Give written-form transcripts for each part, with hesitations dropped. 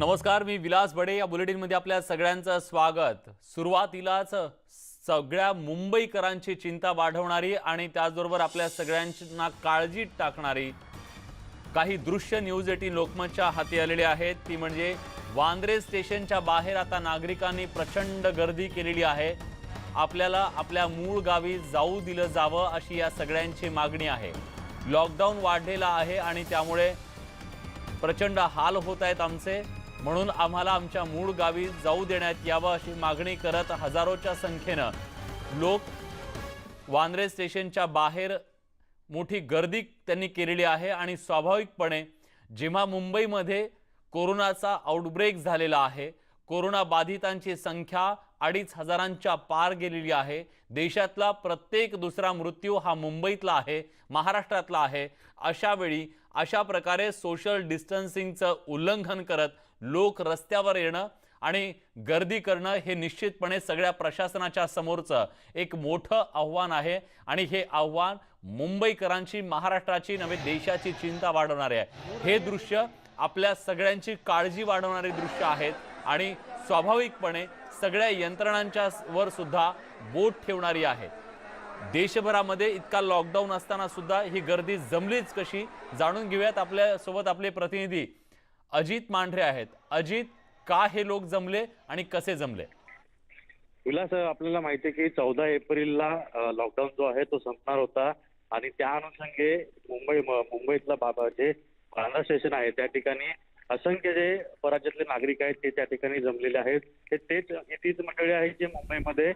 नमस्कार, मी विलास बडे. या बुलेटिनमध्ये आपल्या सगळ्यांचं स्वागत. सुरुवातीलाच सगळ्या मुंबईकरांची चिंता वाढवणारी आणि त्याचबरोबर आपल्या सगळ्यांना काळजीत टाकणारी काही दृश्य न्यूज 18 लोकमतच्या हाती आलेले आहेत. ती म्हणजे वांद्रे स्टेशनच्या बाहेर आता नागरिकांनी प्रचंड गर्दी केलेली आहे. आपल्याला आपल्या मूळ गावी जाऊ दिलं जावं अशी या सगळ्यांची मागणी आहे. लॉकडाऊन वाढलेला आहे आणि त्यामुळे प्रचंड हाल होत आहेत आमचे, म्हणून आम्हाला आमच्या मूळ गावी जाऊ देण्यात यावं अशी मागणी करत हजारोच्या संख्येनं लोक वांद्रे स्टेशनच्या बाहेर मोठी गर्दी त्यांनी केलेली आहे. आणि स्वाभाविकपणे जेव्हा मुंबईमध्ये कोरोनाचा आउटब्रेक झालेला आहे, कोरोना बाधितांची संख्या 2,500च्या पार गेलेली आहे. देशातला प्रत्येक दुसरा मृत्यू हा मुंबईतला आहे, महाराष्ट्रातला आहे. अशा वेळी अशा प्रकारे सोशल डिस्टन्सिंगचं उल्लंघन करत लोक रस्त्यावर येणं आणि गर्दी करणं हे निश्चितपणे सगळ्या प्रशासनाच्या समोरचं एक मोठं आव्हान आहे. आणि हे आव्हान मुंबईकरांची, महाराष्ट्राची नव्हे देशाची चिंता वाढवणारे आहे. हे दृश्य आपल्या सगळ्यांची काळजी वाढवणारे दृश्य आहेत आणि स्वाभाविकपणे सगळ्या यंत्रणांच्या वर सुद्धा बोट ठेवणारी आहे. देशभरामध्ये इतका लॉकडाऊन असताना सुद्धा ही गर्दी जमलीच कशी, जाणून घेऊयात. आपल्या सोबत आपले प्रतिनिधी अजित मांढरे आहेत. अजित, का हे लोक जमले आणि कसे जमले? विलास, आपल्याला माहिती आहे की 14 एप्रिलला लॉकडाऊन जो आहे तो संपणार होता आणि त्या अनुषंगे मुंबईतला जे बांद्रा स्टेशन आहे त्या ठिकाणी असंख्य जे परराज्यातले नागरिक आहेत ते त्या ठिकाणी जमलेले आहेत. तीच मंडळी आहेत जे मुंबईमध्ये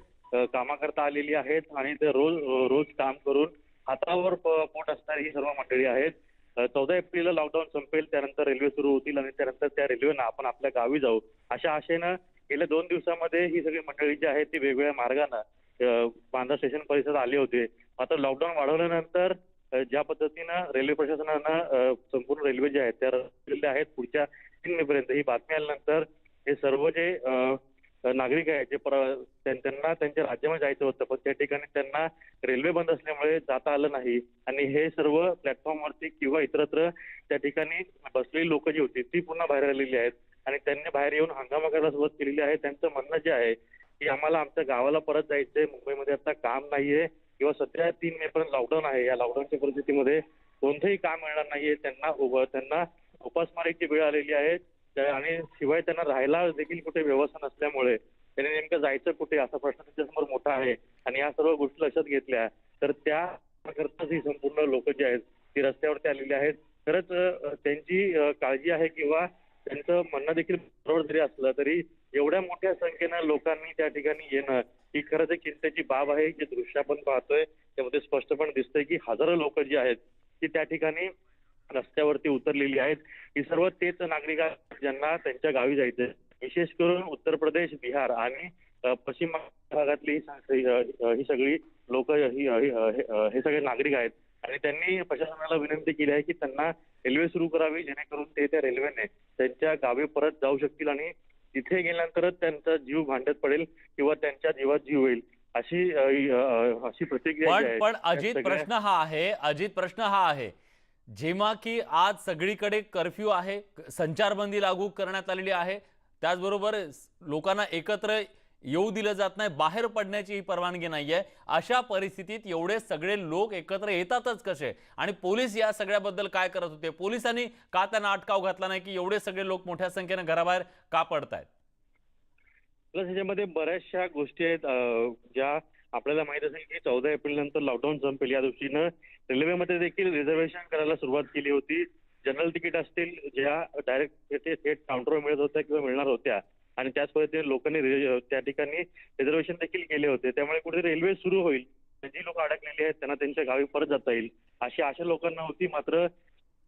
कामाकरता आलेली आहेत आणि ते रोज काम करून हातावर पोट असणारी ही सर्व मंडळी आहेत. 14 एप्रिलला लॉकडाऊन संपेल, त्यानंतर रेल्वे सुरू होतील आणि त्यानंतर त्या रेल्वेनं आपण आपल्या गावी जाऊ अशा आशेनं गेल्या 2 दिवसामध्ये ही सगळी मंडळी जी आहेत ती वेगवेगळ्या मार्गानं बांद्रा स्टेशन परिसरात आली होते. मात्र लॉकडाऊन वाढवल्यानंतर ज्या पद्धतीनं रेल्वे प्रशासनानं संपूर्ण रेल्वे जे आहेत त्या रद्द आहेत पुढच्या 3 मेपर्यंत, ही बातमी आल्यानंतर हे सर्व जे नागरिक आहेत जे त्यांना त्यांच्या राज्यामध्ये जायचं होतं, पण त्या ठिकाणी त्यांना रेल्वे बंद असल्यामुळे जाता आलं नाही आणि हे सर्व प्लॅटफॉर्मवरती किंवा इतरत्र त्या ठिकाणी बसलेली लोक जी होती ती पुन्हा बाहेर आलेली आहेत आणि त्यांनी बाहेर येऊन हंगामा करायला सुरुवात केलेली आहे. त्यांचं म्हणणं जे आहे की आम्हाला आमच्या गावाला परत जायचंय, मुंबईमध्ये आता काम नाहीये किंवा सध्या 3 मे पर्यंत लॉकडाऊन आहे. या लॉकडाऊनच्या परिस्थितीमध्ये कोणतंही काम मिळणार नाहीये. त्यांना उपासमारीची वेळ आलेली आहे आणि शिवाय त्यांना राहायला देखील कुठे व्यवस्था नसल्यामुळे त्यांनी नेमकं जायचं कुठे असा प्रश्न त्यांच्यासमोर मोठा आहे. आणि या सर्व गोष्टी लक्षात घेतल्या तर त्याकरताच ही संपूर्ण लोक जी आहेत ती रस्त्यावरती आलेली आहेत. खरंच त्यांची काळजी आहे किंवा त्यांचं म्हणणं देखील बरोबर जरी असलं तरी एवढ्या मोठ्या संख्येनं लोकांनी त्या ठिकाणी येणं ही खरंच एक चिंतेची बाब आहे. जे दृश्य आपण पाहतोय त्यामध्ये स्पष्टपणे दिसतंय की हजारो लोक जी आहेत ती त्या ठिकाणी रस्त्यावरती उतरलेली आहेत. ही सर्व तेच नागरिक आहेत ज्यांना त्यांच्या गावी जायचंय. विशेष करून उत्तर प्रदेश, बिहार आणि पश्चिम भागातली ही सगळी लोक हे सगळे नागरिक आहेत आणि त्यांनी प्रशासनाला विनंती केली आहे की त्यांना रेल्वे सुरू करावी जेणेकरून ते त्या रेल्वेने त्यांच्या गावी परत जाऊ शकतील आणि तिथे गेल्यानंतरच त्यांचा जीव भांड्यात पडेल किंवा त्यांच्या जीवात जीव होईल अशी प्रतिक्रिया. पण अजित, प्रश्न हा आहे जेव्हा की आज सगळीकडे कर्फ्यू आहे, संचारबंदी लागू करण्यात आलेली आहे, त्याचबरोबर लोकांना एकत्र येऊ दिलं जात नाही, बाहेर पडण्याची परवानगी नाहीये. अशा परिस्थितीत एवढे सगळे लोक एकत्र येतातच कसे? आणि पोलीस या सगळ्याबद्दल काय करत होते? पोलिसांनी का त्यांना अटकाव घातला नाही की एवढे सगळे लोक मोठ्या संख्येने घराबाहेर का पडतायत? प्लस ह्याच्यामध्ये बऱ्याचशा गोष्टी आहेत ज्या आपल्याला माहित असेल की 14 एप्रिल नंतर लॉकडाऊन संपेल या दृष्टीनं रेल्वेमध्ये देखील रिझर्वेशन करायला सुरुवात केली होती. जनरल तिकीट असतील ज्या डायरेक्ट थेट काउंटरवर मिळत होत्या किंवा मिळणार होत्या आणि त्याच पद्धतीने लोकांनी त्या ठिकाणी रिझर्वेशन देखील केले होते. त्यामुळे कुठे रेल्वे सुरू होईल, जी लोक अडकलेली आहेत त्यांना त्यांच्या गावी परत जाता येईल अशी आशा लोकांना होती. मात्र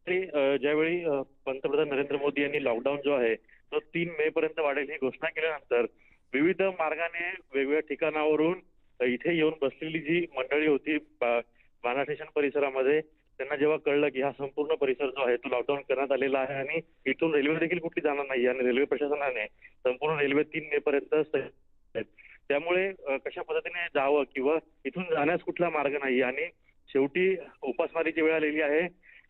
ज्यावेळी पंतप्रधान नरेंद्र मोदी यांनी लॉकडाऊन जो आहे तो 3 मे पर्यंत वाढेल ही घोषणा केल्यानंतर विविध मार्गाने वेगवेगळ्या ठिकाणावरून इथे येऊन बसलेली जी मंडळी होती बांद्रा स्टेशन परिसरामध्ये, त्यांना जेव्हा कळलं की हा संपूर्ण परिसर जो आहे तो लॉकडाऊन करण्यात आलेला आहे आणि इथून रेल्वे देखील कुठली जाणार नाही आणि रेल्वे प्रशासनाने संपूर्ण रेल्वे 3 मे पर्यंत त्यामुळे कशा पद्धतीने जावं किंवा इथून जाण्यास कुठला मार्ग नाही आणि शेवटी उपासमारीची वेळ आलेली आहे.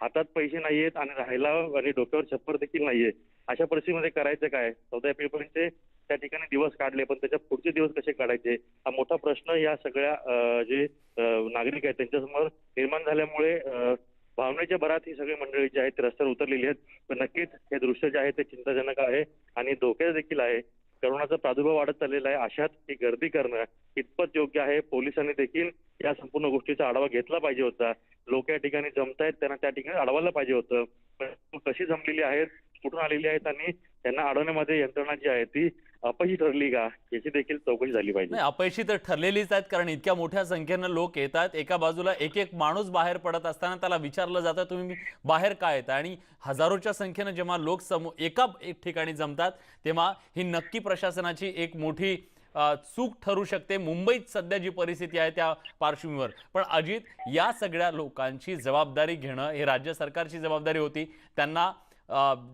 हातात पैसे नाहीयेत आणि राहायला आणि डोक्यावर छप्पर देखील नाहीये. अशा परिस्थितीमध्ये करायचं काय? 14 एप्रिलपर्यंत त्या ठिकाणी दिवस काढले, पण त्याच्या पुढचे दिवस कसे काढायचे हा मोठा प्रश्न या सगळ्या जे नागरिक आहेत त्यांच्यासमोर निर्माण झाल्यामुळे भावनेच्या भरात ही सगळी मंडळी जी आहेत ती रस्त्यावर उतरलेली आहेत. पण नक्कीच हे दृश्य जे आहे ते चिंताजनक आहे आणि धोक्याचं देखील आहे. करोनाचा प्रादुर्भाव वाढत चाललेला आहे. अशात ही गर्दी करणं कितपत योग्य आहे? पोलिसांनी देखील या संपूर्ण गोष्टीचा आढावा घेतला पाहिजे होता. लोक या ठिकाणी जमतायत, त्यांना त्या ठिकाणी अडवायला पाहिजे होतं. पण कशी जमलेली आहेत, कुठून आलेली आहेत आणि त्यांना अडवण्यामध्ये यंत्रणा जी आहे ती अपयशी ठरली का याची देखील चौकशी झाली पाहिजे. नाही, अपयशी तर ठरलेलीच आहेत, कारण इतक्या मोठ्या संख्येनं लोक येतात. एका बाजूला एक एक माणूस बाहेर पडत असताना त्याला विचारलं जातं तुम्ही बाहेर काय येता, आणि हजारोच्या संख्येनं जेव्हा लोक एक ठिकाणी जमतात तेव्हा ही नक्की प्रशासनाची एक मोठी चूक ठरू शकते. मुंबईत सध्या जी परिस्थिती आहे त्या पार्श्वभूमीवर. पण अजित, या सगळ्या लोकांची जबाबदारी घेणं हे राज्य सरकारची जबाबदारी होती. त्यांना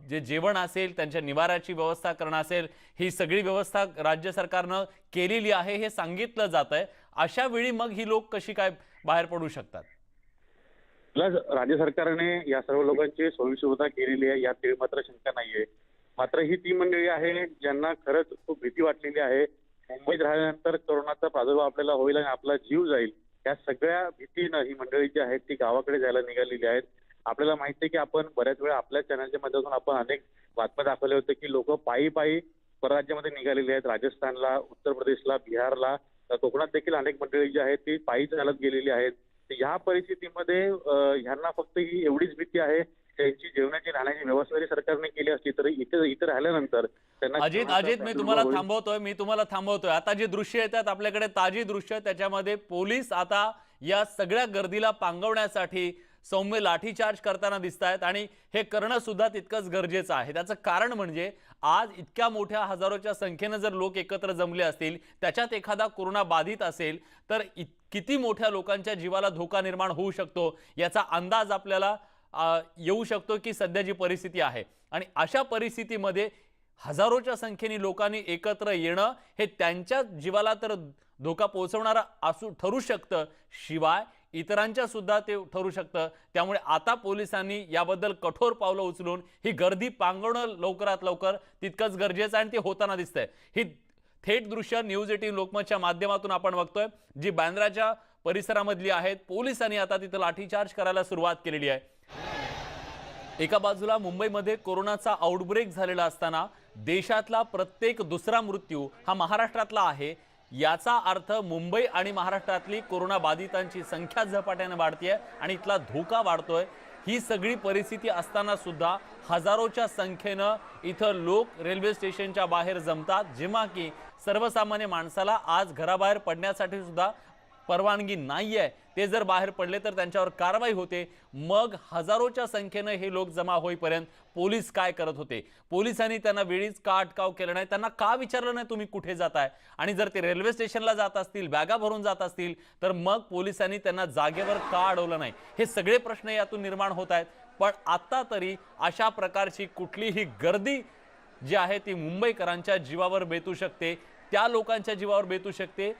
जे जेवण असेल, त्यांच्या निवाऱ्याची व्यवस्था करणं असेल, ही सगळी व्यवस्था राज्य सरकारनं केलेली आहे हे सांगितलं जात आहे. अशा वेळी मग ही लोक कशी काय बाहेर पडू शकतात? राज्य सरकारने या सर्व लोकांची सोयीसुविधा केलेली आहे, यात मात्र शंका नाहीये. मात्र ही ती मंडळी आहे ज्यांना खरंच खूप भीती वाटलेली आहे. मुंबईत राहिल्यानंतर कोरोनाचा प्रादुर्भाव आपल्याला होईल आणि आपला जीव जाईल, या सगळ्या भीतीनं ही मंडळी जी आहेत ती गावाकडे जायला निघालेली आहेत. आपल्याला माहिती आहे की आपण बऱ्याच वेळा आपल्या चॅनलच्या माध्यमातून आपण अनेक बातम्या दाखवल्या होत्या की लोक पायी पायी परराज्यामध्ये निघालेली आहेत. राजस्थानला, उत्तर प्रदेशला, बिहारला, कोकणात देखील अनेक मंडळी जी आहेत ती पायी चालत गेलेली आहेत. ह्या परिस्थितीमध्ये ह्यांना फक्त ही एवढीच भीती आहे, त्यांची जेवणाची राहण्याची व्यवस्था जरी सरकारने केली असली तरी इथे राहिल्यानंतर त्यांना अजित मी तुम्हाला थांबवतोय. आता जी दृश्य येतात आपल्याकडे, ताजी दृश्य, त्याच्यामध्ये पोलीस आता या सगळ्या गर्दीला पांगवण्यासाठी सौम्य लाठीचार्ज करताना दिसत आहेत, आणि हे करणं सुद्धा तितकंच गरजेचं आहे. त्याचं कारण म्हणजे आज इतक्या मोठ्या हजारोच्या संख्येनं जर लोक एकत्र जमले असतील, त्याच्यात एखादा कोरोना बाधित असेल तर किती मोठ्या लोकांच्या जीवाला धोका निर्माण होऊ शकतो याचा अंदाज आपल्याला येऊ शकतो की सध्या जी परिस्थिती आहे. आणि अशा परिस्थितीमध्ये हजारोच्या संख्येने लोकांनी एकत्र येणं हे त्यांच्या जीवाला तर धोका पोहोचवणारं ठरू शकतं, शिवाय इतरांच्या सुद्धा ते ठरू शकतं. त्यामुळे आता पोलिसांनी याबद्दल कठोर पावलं उचलून ही गर्दी पांगवणं लवकरात लवकर तितकंच गरजेचं आहे, आणि ते होताना दिसतंय. ही थेट दृश्य न्यूज 18 लोकमतच्या माध्यमातून आपण बघतोय, जी बांद्राच्या परिसरामधली आहेत. पोलिसांनी आता तिथं लाठीचार्ज करायला सुरुवात केलेली आहे. एका बाजूला मुंबईमध्ये कोरोनाचा आउटब्रेक झालेला असताना देशातला प्रत्येक दुसरा मृत्यू हा महाराष्ट्रातला आहे. याचा अर्थ मुंबई आणि महाराष्ट्रातली कोरोना बाधितांची संख्या झपाट्याने वाढतेय आणि इथला धोका वाढतोय. ही सगळी परिस्थिती असताना सुद्धा हजारोच्या संख्येनं इथं लोक रेल्वे स्टेशनच्या बाहेर जमतात, जेव्हा की सर्वसामान्य माणसाला आज घराबाहेर पडण्यासाठी सुद्धा परवानगी नाहीये. ते जर बाहेर पडले तर त्यांच्यावर कारवाई होते. मग हजारोच्या संख्येनं हे लोक जमा होईपर्यंत पोलीस काय करत होते? पोलिसांनी त्यांना वेळीच का अटकाव केला नाही? त्यांना का विचारलं नाही तुम्ही कुठे जाताय? आणि जर ते रेल्वे स्टेशनला जात असतील, बॅगा भरून जात असतील, तर मग पोलिसांनी त्यांना जागेवर का अडवलं नाही? हे सगळे प्रश्न यातून निर्माण होत आहेत. पण आता तरी अशा प्रकारची कुठलीही गर्दी जी आहे ती मुंबईकरांच्या जीवावर बेतू शकते, त्या लोकांच्या जीवावर बेतू शकते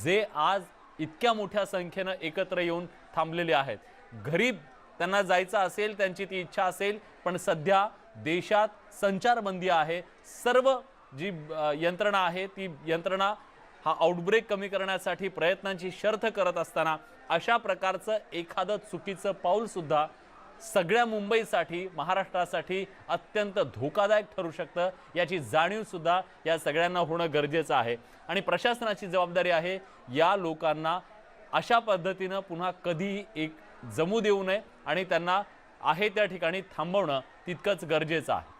जे आज इतक्या मोठ्या संख्येनं एकत्र येऊन थांबलेले आहेत. घरी त्यांना जायचं असेल, त्यांची ती इच्छा असेल, पण सध्या देशात संचारबंदी आहे. सर्व जी यंत्रणा आहे ती यंत्रणा हा आउटब्रेक कमी करण्यासाठी प्रयत्नांची शर्थ करत असताना अशा प्रकारचं एखादं चुकीचं पाऊल सुद्धा सगळ्या मुंबईसाठी, महाराष्ट्रासाठी अत्यंत धोकादायक ठरू शकतं. याची जाणीव सुद्धा या सगळ्यांना होणं गरजेचं आहे. आणि प्रशासनाची जबाबदारी आहे या लोकांना अशा पद्धतीनं पुन्हा कधीही एक जमू देऊ नये आणि त्यांना आहे त्या ठिकाणी थांबवणं तितकंच गरजेचं आहे.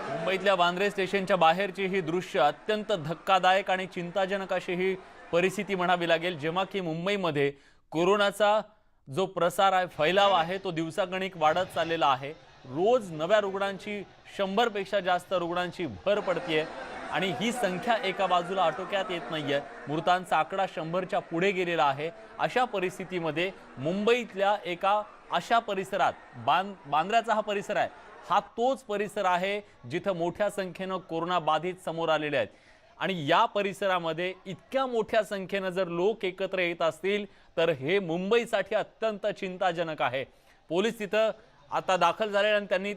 मुंबईतल्या वांद्रे स्टेशनच्या बाहेरची ही दृश्य अत्यंत धक्कादायक आणि चिंताजनक अशी ही परिस्थिती म्हणावी लागेल, जेव्हा की मुंबईमध्ये कोरोनाचा जो प्रसार आहे, फैलाव आहे, तो दिवसागणिक वाढत चाललेला आहे. रोज नव्या रुग्णांची 100पेक्षा जास्त रुग्णांची भर पडतीये आणि ही संख्या एका बाजूला आटोक्यात येत नाहीये. मृतांचा आकडा 100च्या पुढे गेलेला आहे. अशा परिस्थितीमध्ये मुंबईतल्या एका अशा परिसरात बांद्र्याचा हा परिसर आहे, हा तोच परिसर आहे जिथं मोठ्या संख्येनं कोरोना बाधित समोर आलेले आहेत. आणि या परिसरामध्ये इतक्या मोठ्या संख्येनं जर लोक एकत्र येत असतील तर हे मुंबईसाठी अत्यंत चिंताजनक आहे. पोलीस तिथं आता दाखल झाले आणि त्यांनी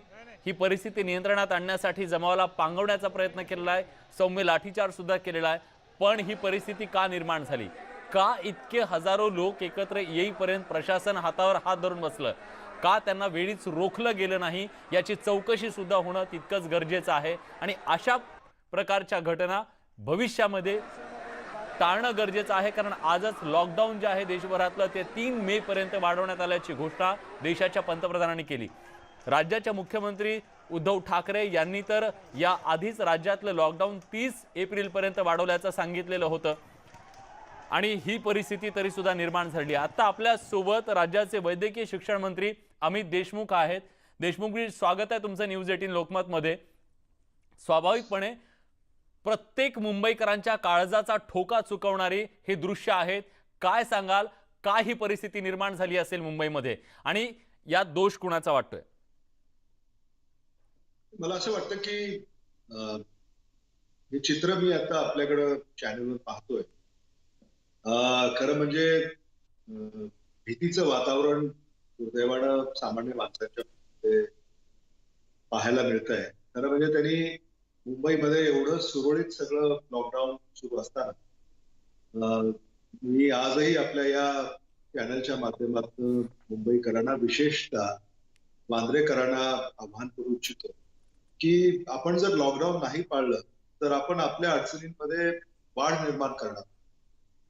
ही परिस्थिती नियंत्रणात आणण्यासाठी जमावाला पांगवण्याचा प्रयत्न केलेला आहे. सौम्य लाठीचार्ज सुद्धा केलेला आहे. पण ही परिस्थिती का निर्माण झाली? का इतके हजारो लोक एकत्र येईपर्यंत प्रशासन हातावर हात धरून बसलं? का त्यांना वेळीच रोखलं गेलं नाही? याची चौकशी सुद्धा होणं तितकंच गरजेचं आहे. आणि अशा प्रकारच्या घटना भविष्यामध्ये टाळणं गरजेचं आहे, कारण आजच लॉकडाऊन जे आहे देशभरातलं ते 3 मे पर्यंत वाढवण्यात आल्याची घोषणा देशाच्या पंतप्रधानांनी केली. राज्याचे मुख्यमंत्री उद्धव ठाकरे यांनी तर या आधीच राज्यातलं लॉकडाऊन 30 एप्रिलपर्यंत वाढवल्याचं सांगितलेलं होतं आणि ही परिस्थिती तरी सुद्धा निर्माण झाली. आता आपल्या सोबत राज्याचे वैद्यकीय शिक्षण मंत्री अमित देशमुख आहेत. देशमुखजी, स्वागत आहे तुमचं न्यूज 18 लोकमतमध्ये. स्वाभाविकपणे प्रत्येक मुंबईकरांच्या काळजाचा ठोका चुकवणारी हे दृश्य आहेत. काय सांगाल, काय ही परिस्थिती निर्माण झाली असेल मुंबईमध्ये आणि यात दोष कुणाचा वाटतोय? मला असं वाटतं की हे चित्र मी आता आपल्याकडं चॅनलवर पाहतोय. खरं म्हणजे भीतीचं वातावरण दुर्दैवानं सामान्य माणसाच्या मध्ये पाहायला मिळत आहे. खरं म्हणजे त्यांनी मुंबईमध्ये एवढं सुरळीत सगळं लॉकडाऊन सुरू असताना मी आजही आपल्या या चॅनलच्या माध्यमातून मुंबईकरांना, विशेषतः वांद्रेकरांना आव्हान करू इच्छितो की आपण जर लॉकडाऊन नाही पाळलं तर आपण आपल्या अडचणींमध्ये वाढ निर्माण करणार.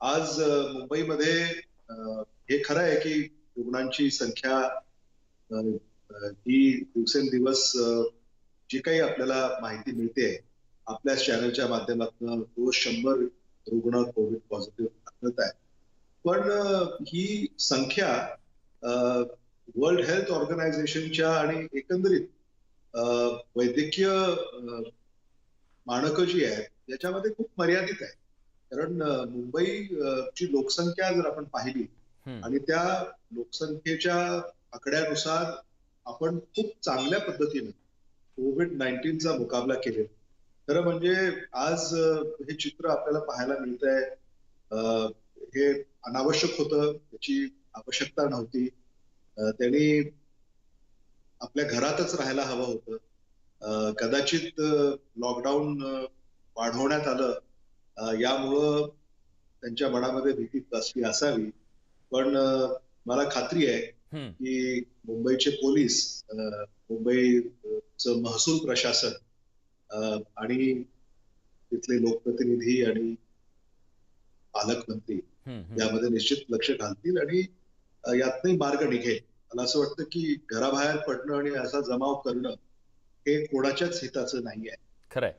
आज मुंबईमध्ये हे खरं आहे की रुग्णांची संख्या ही दिवसेंदिवस जी काही आपल्याला माहिती मिळते आपल्या चॅनलच्या माध्यमातून रोज 100 रुग्ण कोविड पॉझिटिव्ह आढळत आहे. पण ही संख्या वर्ल्ड हेल्थ ऑर्गनायझेशनच्या आणि एकंदरीत वैद्यकीय मानकं जी आहेत याच्यामध्ये खूप मर्यादित आहे. कारण मुंबईची लोकसंख्या जर आपण पाहिली आणि त्या लोकसंख्येच्या आकड्यानुसार आपण खूप चांगल्या पद्धतीने कोविड-19चा मुकाबला केलेला. खरं म्हणजे आज हे चित्र आपल्याला पाहायला मिळत आहे हे अनावश्यक होतं, त्याची आवश्यकता नव्हती. त्यांनी आपल्या घरातच राहायला हवं होतं. कदाचित लॉकडाऊन वाढवण्यात आलं यामुळं त्यांच्या मनामध्ये भीती बसली असावी. पण मला खात्री आहे की मुंबईचे पोलीस, मुंबईचं महसूल प्रशासन आणि तिथले लोकप्रतिनिधी आणि पालकमंत्री यामध्ये निश्चित लक्ष घालतील आणि यातनही मार्ग निघेल. मला असं वाटतं की घराबाहेर पडणं आणि असा जमाव करणं हे कोणाच्याच हिताचं नाही आहे. खरंय,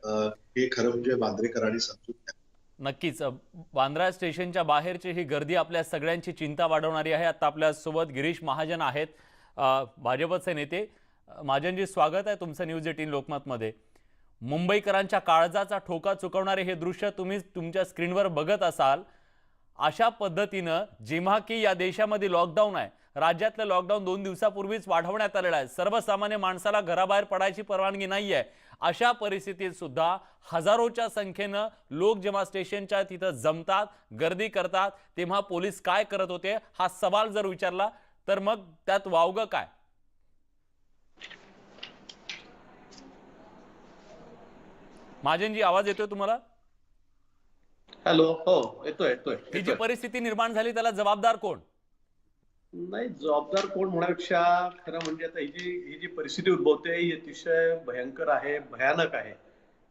हे खरं म्हणजे वांद्रेकरांनी समजून घ्या. नक्कीच. बांद्रा स्टेशनच्या बाहेरची ही गर्दी आपल्या सगळ्यांची चिंता वाढवणारी आहे. आता आपल्यासोबत गिरीश महाजन आहेत, भाजपचे नेते. महाजनजी, स्वागत आहे तुमचं न्यूज 18 लोकमतमध्ये. मुंबईकरांच्या काळजाचा ठोका चुकवणारे हे दृश्य तुम्ही तुमच्या स्क्रीनवर बघत असाल. अशा पद्धतीनं जेव्हा की या देशामध्ये लॉकडाऊन आहे, राज्यातलं लॉकडाऊन 2 दिवसापूर्वीच वाढवण्यात आलेलं आहे, सर्वसामान्य माणसाला घराबाहेर पडायची परवानगी नाही आहे, अशा परिस्थितीत सुद्धा हजारोच्या संख्येनं लोक जेव्हा स्टेशनच्या तिथं जमतात, गर्दी करतात, तेव्हा पोलीस काय करत होते हा सवाल जर विचारला तर मग त्यात वावगं काय? महाजनजी, आवाज येतोय तुम्हाला? हॅलो, हो येतोय. ही जी परिस्थिती निर्माण झाली त्याला जबाबदार कोण? नाही, जबाबदार कोण म्हणण्यापेक्षा खरं म्हणजे आता ही जी परिस्थिती उद्भवते ही अतिशय भयंकर आहे, भयानक आहे.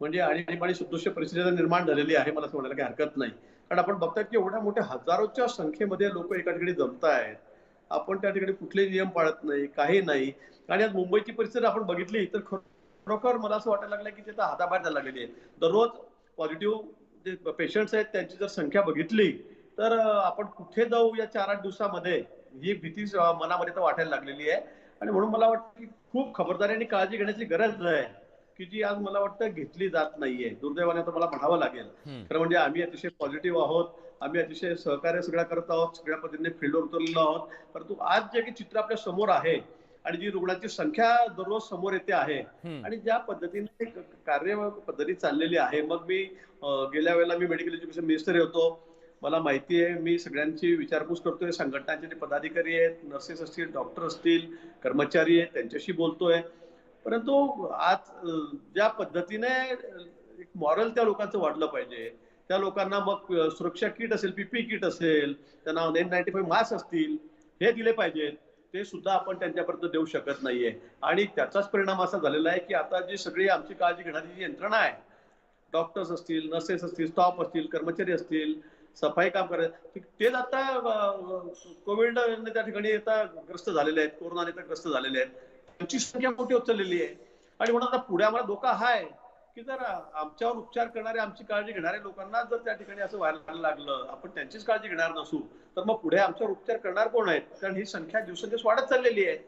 म्हणजे आणि सदृश्य परिस्थिती निर्माण झालेली आहे, मला असं म्हणायला काही हरकत नाही. कारण आपण बघतात की एवढ्या मोठ्या हजारोच्या संख्येमध्ये लोक एका ठिकाणी जमतायत. आपण त्या ठिकाणी कुठलेही नियम पाळत नाही, काही नाही. आणि आज मुंबईची परिस्थिती आपण बघितली तर खरोखर मला असं वाटायला लागलं की ते हाताबाहेर जायला लागलेली आहे. दररोज पॉझिटिव्ह जे पेशंट्स आहेत त्यांची जर संख्या बघितली तर आपण कुठे जाऊ या 4-8 दिवसामध्ये ही भीती मनामध्ये तर वाटायला लागलेली आहे. आणि म्हणून मला वाटतं की खूप खबरदारी आणि काळजी घेण्याची गरज आहे की जी आज मला वाटतं घेतली जात नाहीये. दुर्दैवाने आता मला म्हणावं लागेल. खरं म्हणजे आम्ही अतिशय पॉझिटिव्ह आहोत, आम्ही अतिशय सहकार्य सगळ्या करत आहोत, सगळ्या पद्धतीने फील्डवर उतरलेलो आहोत. परंतु आज जे काही चित्र आपल्या समोर आहे आणि जी रुग्णांची संख्या दररोज समोर येते आहे आणि ज्या पद्धतीने कार्य पद्धती चाललेली आहे, मग मी गेल्या वेळेला मी मेडिकल एज्युकेशन मिनिस्टर होतो. मला माहिती आहे, मी सगळ्यांची विचारपूस करतोय. संघटनांचे जे पदाधिकारी आहेत, नर्सेस असतील, डॉक्टर असतील, कर्मचारी आहेत, त्यांच्याशी बोलतोय. परंतु आज ज्या पद्धतीने एक मॉरल त्या लोकांचं वाढलं पाहिजे, त्या लोकांना मग सुरक्षा किट असेल, पीपी किट असेल, त्यांना N95 मास्क असतील, हे दिले पाहिजेत. ते सुद्धा आपण त्यांच्यापर्यंत देऊ शकत नाहीये. आणि त्याचाच परिणाम असा झालेला आहे की आता जी सगळी आमची काळजी घेणारी जी यंत्रणा आहे, डॉक्टर्स असतील, नर्सेस असतील, स्टाफ असतील, कर्मचारी असतील, सफाई काम करायचं, तेच आता कोविड त्या ठिकाणी आता ग्रस्त झालेले आहेत, कोरोनाने तर ग्रस्त झालेले आहेत. त्यांची संख्या मोठी होत चाललेली आहे. आणि म्हणून आता पुढे आम्हाला धोका हा आहे की जर आमच्यावर उपचार करणारे, आमची काळजी घेणाऱ्या लोकांना जर त्या ठिकाणी असं व्हायला लागलं, आपण त्यांचीच काळजी घेणार नसू, तर मग पुढे आमच्यावर उपचार करणार कोण आहेत? कारण ही संख्या दिवसेंदिवस वाढत चाललेली आहे.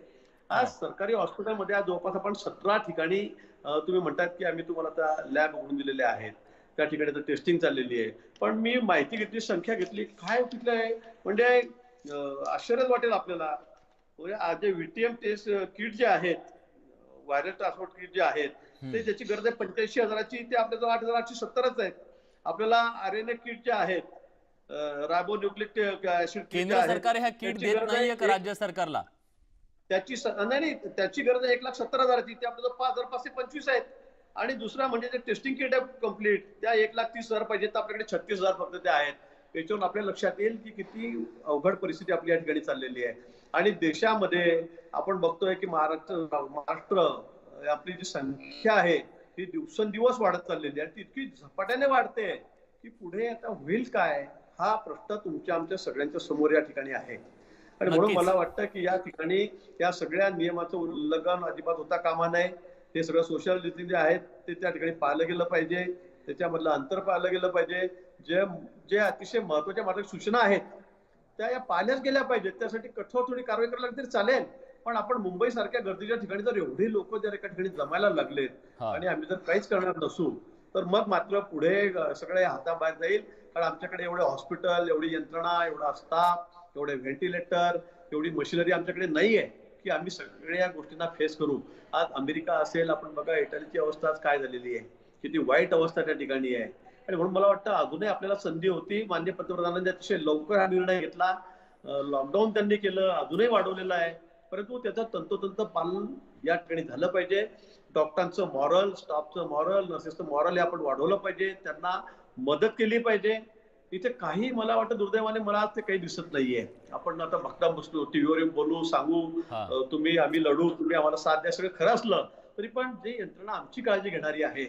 आज सरकारी हॉस्पिटलमध्ये आज जवळपास आपण 17 ठिकाणी तुम्ही म्हणतात की आम्ही तुम्हाला आता लॅब उघडून दिलेले आहेत, त्या ठिकाणी तर टेस्टिंग चाललेली आहे. पण मी माहिती घेतली, संख्या घेतली, काय तिथलं आहे म्हणजे आश्चर्यच वाटेल आपल्याला. आज जे VTM टेस्ट किट जे आहेत, व्हायरल ट्रान्सपोर्ट किट जे आहेत, ते ज्याची गरज आहे 85,000ची, ते आपल्याजवळ 8,870च आहेत. आपल्याला RNA किट जे आहेत, रायबो न्यूक्लिक ऍसिड, केंद्र सरकार ह्या किट देत नाहीये का राज्य सरकारला? त्याची नाही, त्याची गरज आहे 1,70,000ची, ते आपल्याजवळ 5,525 आहेत. आणि दुसरा म्हणजे जे टेस्टिंग किट आहे कम्प्लीट, त्या 1,30,000 पाहिजे, तर आपल्याकडे 36,000 फक्त त्या आहेत. याच्यावरून आपल्या लक्षात येईल की किती अवघड परिस्थिती आपली या ठिकाणी चाललेली आहे. आणि देशामध्ये आपण बघतोय की महाराष्ट्र आपली जी संख्या आहे ती दिवसेंदिवस वाढत चाललेली आहे. ती इतकी झपाट्याने वाढते की पुढे आता होईल काय, हा प्रश्न तुमच्या आमच्या सगळ्यांच्या समोर या ठिकाणी आहे. आणि म्हणून मला वाटतं की या ठिकाणी या सगळ्या नियमाचं उल्लंघन अजिबात होता कामा नये. ते सगळं सोशल डिस्टन्सिंग जे आहेत ते त्या ठिकाणी पाळलं गेलं पाहिजे, त्याच्यामधलं अंतर पाळलं गेलं पाहिजे. जे अतिशय महत्वाच्या मार्गदर्शक सूचना आहेत त्या या पाळल्याच गेल्या पाहिजेत. त्यासाठी कठोर थोडी कारवाई करायला लागली तरी चालेल. पण आपण मुंबई सारख्या गर्दीच्या ठिकाणी जर एवढी लोक जर एका ठिकाणी जमायला लागलेत आणि आम्ही जर काहीच करणार नसू, तर मग मात्र पुढे सगळे हाताबाहेर जाईल. कारण आमच्याकडे एवढे हॉस्पिटल, एवढी यंत्रणा, एवढा स्टाफ, एवढे व्हेंटिलेटर, एवढी मशिनरी आमच्याकडे नाहीये की आम्ही सगळ्या गोष्टींना फेस करू. आज अमेरिका असेल, आपण बघा इटलीची अवस्था आज काय झालेली आहे, किती वाईट अवस्था त्या ठिकाणी आहे. आणि म्हणून मला वाटतं अजूनही आपल्याला संधी होती. माननीय पंतप्रधानांनी अतिशय लवकर हा निर्णय घेतला, लॉकडाऊन त्यांनी केलं, अजूनही वाढवलेलं आहे. परंतु त्याचं तंतोतंत पालन या ठिकाणी झालं पाहिजे. डॉक्टरांचं मॉरल, स्टाफचं मॉरल, नर्सेसचं मॉरल हे आपण वाढवलं पाहिजे, त्यांना मदत केली पाहिजे. इथे काही मला वाटतं दुर्दैवाने मला आज ते काही दिसत नाहीये. आपण आता बघता बसलो, टीव्हीवर बोलू, सांगू, तुम्ही आम्ही लढू, तुम्ही आम्हाला साथ द्या, सगळं खरं असलं तरी पण जे यंत्रणा आमची काळजी घेणारी आहे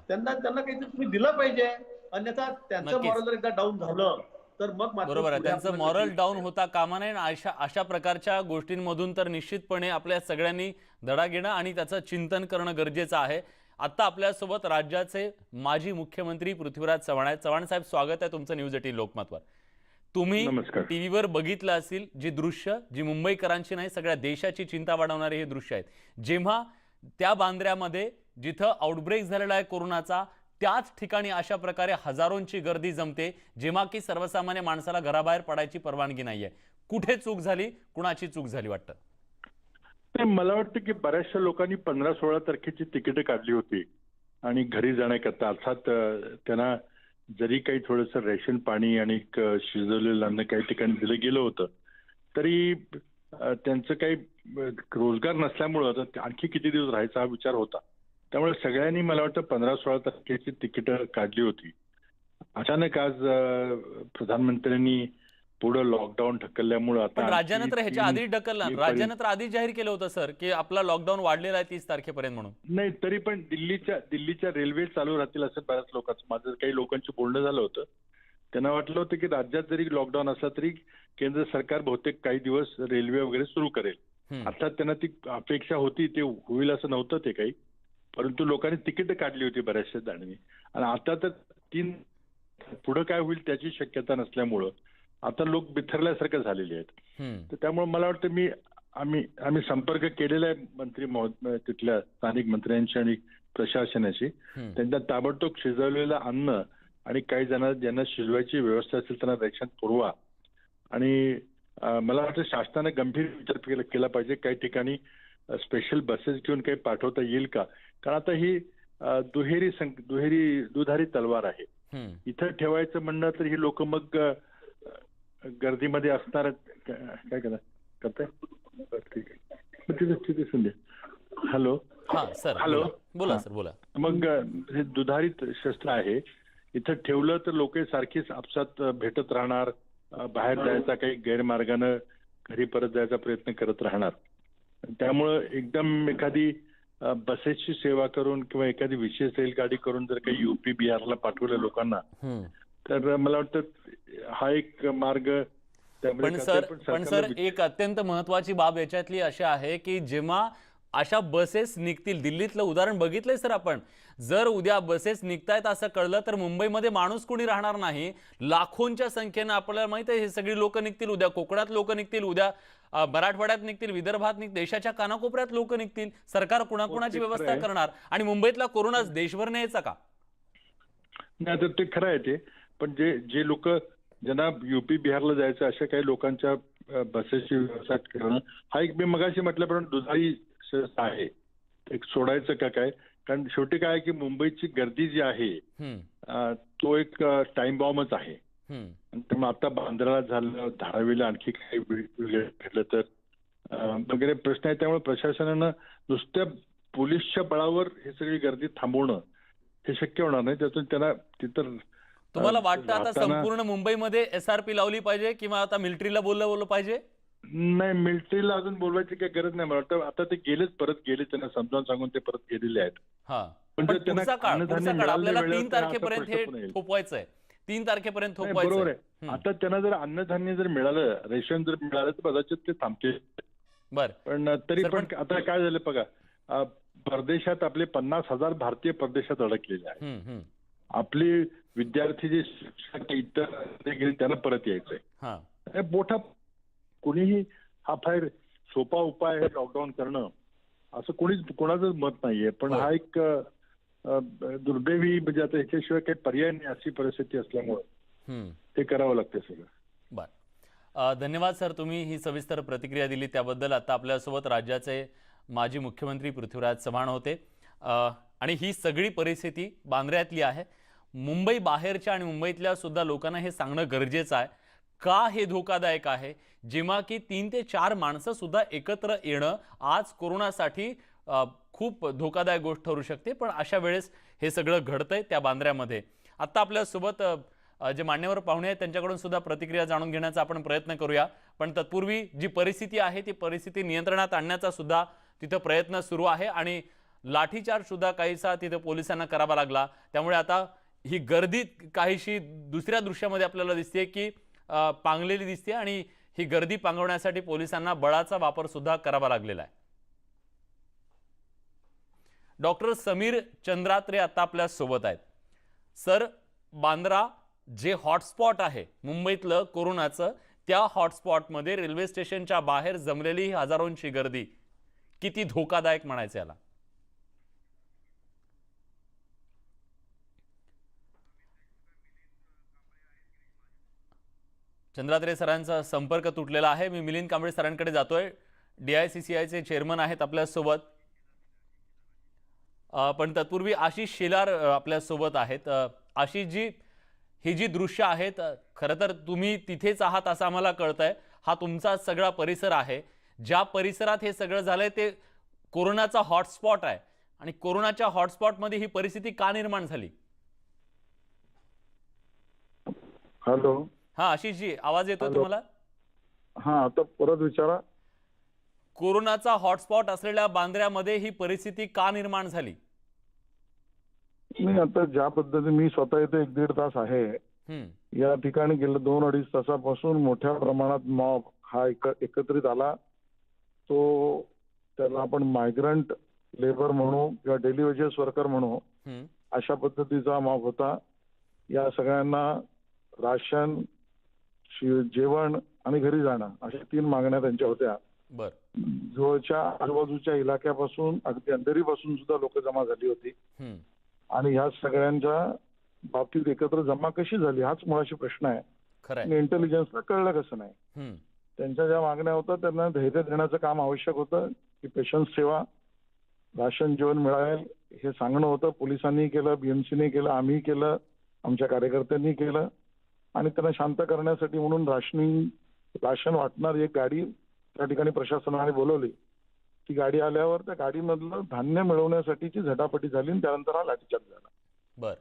त्यांना काहीतरी तुम्ही दिलं पाहिजे. अन्यथा त्यांचं मॉरल जर एकदा डाऊन झालं तर मग बरोबर आहे, त्यांचं मॉरल डाऊन होता कामा नये. अशा प्रकारच्या गोष्टींमधून तर निश्चितपणे आपल्या सगळ्यांनी धडा घेणं आणि त्याचं चिंतन करणं गरजेचं आहे. आता आपल्यासोबत राज्याचे माजी मुख्यमंत्री पृथ्वीराज चव्हाण आहेत. चव्हाण साहेब, स्वागत आहे तुमचं न्यूज 18 लोकमतवर. तुम्ही टीव्हीवर बघितलं असेल जी दृश्य, जी मुंबईकरांची नाही सगळ्या देशाची चिंता वाढवणारी हे दृश्य आहेत. जेव्हा त्या बांद्र्यामध्ये जिथं आउटब्रेक झालेला आहे कोरोनाचा, त्याच ठिकाणी अशा प्रकारे हजारोंची गर्दी जमते, जेव्हा की सर्वसामान्य माणसाला घराबाहेर पडायची परवानगी नाहीये. कुठे चूक झाली, कुणाची चूक झाली वाटतं? मला वाटतं की बऱ्याचशा लोकांनी 15-16 तारखेची तिकीट काढली होती आणि घरी जाण्याकरता, अर्थात त्यांना जरी काही थोडंसं रेशन पाणी आणि शिजवलेलं अन्न काही ठिकाणी दिलं गेलं होतं तरी त्यांचं काही रोजगार नसल्यामुळं आणखी किती दिवस राहायचा हा विचार होता. त्यामुळे सगळ्यांनी मला वाटतं 15-16 तारखेची तिकीट काढली होती. अचानक आज प्रधानमंत्र्यांनी पुढे लॉकडाऊन ढकलल्यामुळे आता राज्यानं तर ह्याच्या आधी ढकललं, राज्यानं तर आधी जाहीर केलं होतं सर की आपला लॉकडाऊन वाढलेला आहे 30 तारखेपर्यंत म्हणून. नाही, तरी पण दिल्लीच्या रेल्वे चालू राहतील असं बऱ्याच लोकांचं, माझं काही लोकांचं बोलणं झालं होतं. त्यांना वाटलं होतं की राज्यात जरी लॉकडाऊन असला तरी केंद्र सरकार बहुतेक काही दिवस रेल्वे वगैरे सुरू करेल. अर्थात त्यांना ती अपेक्षा होती, ते होईल असं नव्हतं ते काही, परंतु लोकांनी तिकीट काढली होती बऱ्याचशा जणांनी. आणि आता तर 3 पुढे काय होईल त्याची शक्यता नसल्यामुळं आता लोक बिथरल्यासारखं झालेले आहेत. तर त्यामुळे मला वाटतं मी आम्ही संपर्क केलेला आहे मंत्री तिथल्या स्थानिक मंत्र्यांशी आणि प्रशासनाशी. त्यांना ताबडतोब शिजवलेलं अन्न आणि काही जणांना ज्यांना शिजवायची व्यवस्था असेल त्यांना रेशन पुरवा. आणि मला वाटतं शासनाने गंभीर विचार केला पाहिजे. काही ठिकाणी स्पेशल बसेस घेऊन काही पाठवता येईल का? कारण आता ही दुधारी तलवार आहे. इथं ठेवायचं म्हणणं तर ही लोक मग गर्दीमध्ये असणार काय करताय. ठीक आहे संध्या. हॅलो सर हॅलो बोला सर बोला. मग हे दुधारी शस्त्र आहे, इथं ठेवलं तर लोक सारखीच आपसात भेटत राहणार, बाहेर जायचा काही गैरमार्गानं घरी परत जायचा प्रयत्न करत राहणार. त्यामुळं एकदम एखादी बसेसची सेवा करून किंवा एखादी विशेष रेलगाडी करून जर काही UP बिहारला पाठवलं लोकांना तर मला वाटतं हा एक मार्ग. पण सर एक अत्यंत महत्वाची बाब याच्यातली अशी आहे की जेव्हा अशा बसेस निघतील, दिल्लीतलं उदाहरण बघितलंय सर आपण, जर उद्या बसेस निघतायत असं कळलं तर मुंबईमध्ये माणूस कोणी राहणार नाही. लाखोंच्या संख्येनं आपल्याला माहित आहे हे सगळी लोक निघतील उद्या. कोकणात लोक निघतील उद्या, मराठवाड्यात निघतील, विदर्भात निघतील, देशाच्या कानाकोपऱ्यात लोक निघतील. सरकार कुणाकुणाची व्यवस्था करणार आणि मुंबईतला कोरोना देशभर न्यायचा का? नाही तर ते खरं आहे ते. पण जे लोक ज्यांना UP बिहारला जायचं अशा काही लोकांच्या बसेसची व्यवस्था करणं हा एक मी मगाशी म्हटल्याप्रमाणे दुधारी आहे. एक सोडायचं का काय? कारण शेवटी काय की मुंबईची गर्दी जी आहे तो एक टाइम बॉम्बच आहे. त्यामुळे आता बांद्राला झालं, धारावीला आणखी काही घडलं तर वगैरे प्रश्न आहे. त्यामुळे प्रशासनानं नुसत्या पोलीसच्या बळावर हे सगळी गर्दी थांबवणं हे शक्य होणार नाही. त्यातून त्यांना तिथं तुम्हाला वाटतं आता संपूर्ण मुंबईमध्ये SRP लावली पाहिजे किंवा आता मिलिटरीला बोललं पाहिजे? नाही, मिलिटरीला अजून बोलवायची काही गरज नाही. मला वाटतं आता ते परत गेले, त्यांना समजावून सांगून ते परत गेलेले आहेत. म्हणजे पुढचा काळ आपल्याला 3 तारखेपर्यंत हे थोपवायचंय. 3 तारखेपर्यंत थोपवायचं. बरोबर आहे. आता त्यांना जर अन्नधान्य जर मिळालं, रेशन जर मिळालं तर कदाचित ते थांबतील. पण तरी पण आता काय झालं बघा, परदेशात आपले 50,000 भारतीय परदेशात अडकलेले आहेत. आपली विद्यार्थी जे शिक्षक इतर गेले त्यांना परत यायचंय. मोठा कोणीही हा फार सोपा उपाय आहे लॉकडाऊन करणं असं कोणाचंच मत नाहीये. पण हा एक दुर्दैवी म्हणजे आता ह्याच्याशिवाय काही पर्याय नाही अशी परिस्थिती असल्यामुळे ते करावं लागतं सगळं. बरं, धन्यवाद सर, तुम्ही ही सविस्तर प्रतिक्रिया दिली त्याबद्दल. आता आपल्यासोबत राज्याचे माजी मुख्यमंत्री पृथ्वीराज चव्हाण होते. आणि ही सगळी परिस्थिती बांद्र्यातली आहे. मुंबई बाहेरच्या आणि मुंबईतल्या सुद्धा लोकांना हे सांगणं गरजेचं आहे का हे धोकादायक आहे. जेव्हा की 3 ते 4 माणसं सुद्धा एकत्र येणं आज कोरोनासाठी खूप धोकादायक गोष्ट ठरू शकते. पण अशा वेळेस हे सगळं घडतंय त्या बांद्र्यामध्ये. आता आपल्यासोबत जे मान्यवर पाहुणे आहेत त्यांच्याकडून सुद्धा प्रतिक्रिया जाणून घेण्याचा आपण प्रयत्न करूया. पण तत्पूर्वी जी परिस्थिती आहे ती परिस्थिती नियंत्रणात आणण्याचा सुद्धा तिथं प्रयत्न सुरू आहे आणि लाठीचार्ज सुद्धा काहीसा तिथं पोलिसांना करावा लागला. त्यामुळे आता ही गर्दी काहीशी दुसऱ्या दृश्यामध्ये आपल्याला दिसते की पांगलेली दिसते आणि ही गर्दी पांगवण्यासाठी पोलिसांना बळाचा वापर सुद्धा करावा लागलेला आहे. डॉक्टर समीर चंद्रात्रे आता आपल्या सोबत आहेत. सर, बांद्रा जे हॉटस्पॉट आहे मुंबईतलं कोरोनाचं, त्या हॉटस्पॉटमध्ये रेल्वे स्टेशनच्या बाहेर जमलेली हजारोंची गर्दी किती धोकादायक म्हणायचं याला? चंद्रात्रे सरांचा संपर्क तुटलेला आहे. मी मिलिंद कांबळे सरांकडे जातोय. DICCIचे चेअरमन आहेत आपल्यासोबत. पण तत्पूर्वी आशिष शेलार आपल्यासोबत आहेत. आशिष जी, ही जी दृश्य आहेत, खरं तर तुम्ही तिथेच आहात असं आम्हाला कळतंय. हा तुमचा सगळा परिसर आहे. ज्या परिसरात हे सगळं झालंय ते कोरोनाचा हॉटस्पॉट आहे आणि कोरोनाच्या हॉटस्पॉटमध्ये ही परिस्थिती का निर्माण झाली? हॅलो. आशिष जी, आवाज येतोय तुम्हाला? आता परत विचारा. कोरोनाचा हॉटस्पॉट असलेल्या बांद्र्यामध्ये ही परिस्थिती का निर्माण झाली? नाही, आता ज्या पद्धतीने मी स्वतः इथे 1-1.5 तास आहे, या ठिकाणी गेल्या 2-2.5 तासापासून मोठ्या प्रमाणात मॉब हा एकत्रित आला. तो त्याला आपण मायग्रंट लेबर म्हणू किंवा डेली वेजेस वर्कर म्हणू, अशा पद्धतीचा मॉब होता. या सगळ्यांना राशन, जेवण आणि घरी जाणं अशा 3 मागण्या त्यांच्या होत्या. जवळच्या आजूबाजूच्या इलाक्यापासून अगदी अंधेरीपासून सुद्धा लोक जमा झाली होती. आणि ह्या सगळ्यांच्या बाबतीत एकत्र जमा कशी झाली हाच मुळाशी प्रश्न आहे. खरंय. इंटेलिजन्सला कळलं कसं नाही. त्यांच्या ज्या मागण्या होत्या त्यांना धैर्य देण्याचं काम आवश्यक होतं की पेशन्स ठेवा, राशन जेवण मिळावेल हे सांगणं होतं. पोलिसांनी केलं, बीएमसीने केलं, आम्ही केलं, आमच्या कार्यकर्त्यांनी केलं. आणि त्यांना शांत करण्यासाठी म्हणून राशन वाटणार एक गाडी त्या ठिकाणी प्रशासनाने बोलवली. ती गाडी आल्यावर त्या गाडीमधलं धान्य मिळवण्यासाठीची झटापटी झाली आणि त्यानंतर हा लाठीचार्ज झाला. बर.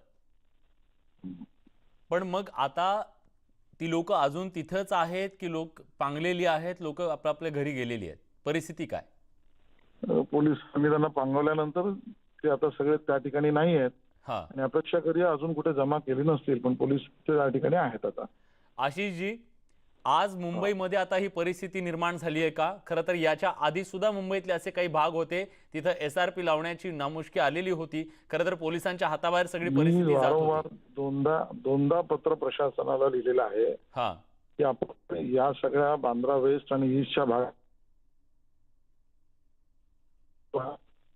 पण मग आता ती लोक अजून तिथंच आहेत की लोक पांगलेली आहेत, लोक आपल्या घरी गेलेली आहेत, परिस्थिती काय? पोलिसांनी त्यांना पांगवल्यानंतर ते आता सगळे त्या ठिकाणी नाही आहेत. आणि अपेक्षा करूया अजून कुठे जमा केली नसतील, पण पोलीस त्या ठिकाणी आहेत. आता आशिषजी, आज मुंबईमध्ये आता ही परिस्थिती निर्माण झाली आहे का? खरं तर याच्या आधी सुद्धा मुंबईतले असे काही भाग होते तिथं SRP लावण्याची नामुष्की आलेली होती. खरं तर पोलिसांच्या हाताबाहेर सगळी परिस्थिती जात वारंवार होती. दोनदा पत्र प्रशासनाला लिहिलेलं आहे की आपण या सगळ्या बांद्रा वेस्ट आणि ईस्टच्या भागात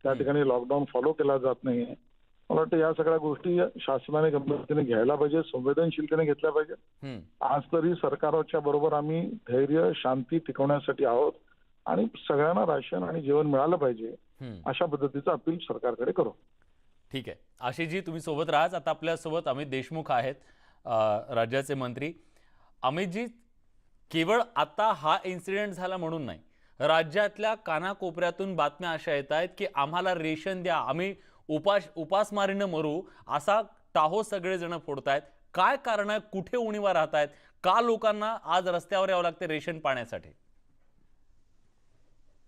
त्या ठिकाणी लॉकडाऊन फॉलो केला जात नाही. मला वाटतं या सगळ्या गोष्टी शासनाने गंभीरतेने घ्यायला पाहिजे, संवेदनशीलतेने घेतल्या पाहिजे. आज तरी सरकारच्या बरोबर आम्ही धैर्य शांती टिकवण्यासाठी आहोत आणि सगळ्यांना राशन आणि जेवण मिळालं पाहिजे अशा पद्धतीचं अपील सरकारकडे करू. ठीक आहे आशिषजी, तुम्ही सोबत राहा. आता आपल्यासोबत अमित देशमुख आहेत, राज्याचे मंत्री. अमितजी, केवळ आता हा इन्सिडेंट झाला म्हणून नाही, राज्यातल्या कानाकोपऱ्यातून बातम्या अशा येत आहेत की आम्हाला रेशन द्या, आम्ही उपासमारीनं मरू असा टाहो सगळेजण फोडतायत. काय कारण आहे? कुठे उणीवा राहतायत? का लोकांना आज रस्त्यावर यावं लागते रेशन पाण्यासाठी?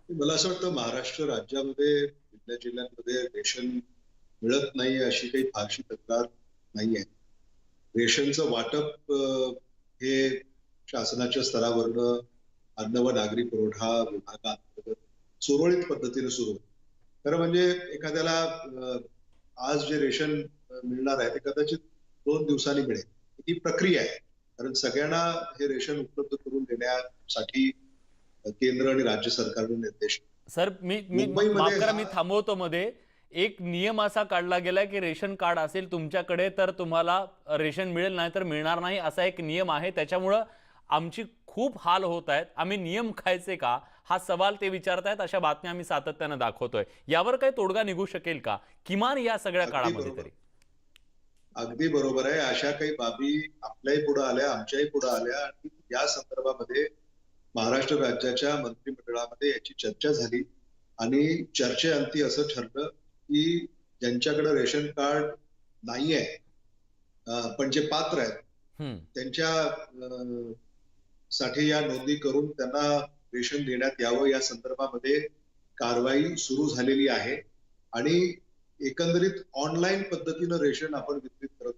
मला असं वाटतं महाराष्ट्र राज्यामध्ये जिल्ह्या जिल्ह्यांमध्ये रेशन मिळत नाही अशी काही फारशी तक्रार नाहीये. रेशनचं वाटप हे शासनाच्या स्तरावरनं अन्न व नागरी पुरवठा विभागाअंतर्गत सुरळीत पद्धतीने सुरू होतं. खरं म्हणजे एखाद्याला आज जे रेशन मिळणार आहे ते कदाचित 2 दिवसांनी मिळेल, ही प्रक्रिया आहे. कारण सगळ्यांना हे रेशन उपलब्ध करून देण्यासाठी केंद्र आणि राज्य सरकारने निर्देश. सर मी थांबवतो मध्ये. एक नियम असा काढला गेलाय की रेशन कार्ड असेल तुमच्याकडे तर तुम्हाला रेशन मिळेल, नाही तर मिळणार नाही, असा एक नियम आहे. त्याच्यामुळं आमची खूप हाल होत आहेत, आम्ही नियम खायचे का हा सवाल ते विचारतायत. अशा बातम्या आम्ही सातत्यानं दाखवतोय. यावर काही तोडगा निघू शकेल का किमान या सगळ्या काळामध्ये तरी? अगदी बरोबर आहे. अशा काही बाबी आपल्याही पुढे आल्या, आमच्याही पुढे आल्या आणि या संदर्भामध्ये महाराष्ट्र राज्याच्या मंत्रिमंडळामध्ये याची चर्चा झाली आणि चर्चेअंती असं ठरलं की ज्यांच्याकडे रेशन कार्ड नाहीये पण जे पात्र आहेत त्यांच्या साठी या नोंदणी करून त्यांना रेशन देण्यात यावं या संदर्भामध्ये कारवाई सुरू झालेली आहे. आणि एकंदरीत ऑनलाईन पद्धतीनं रेशन आपण वितरित करत.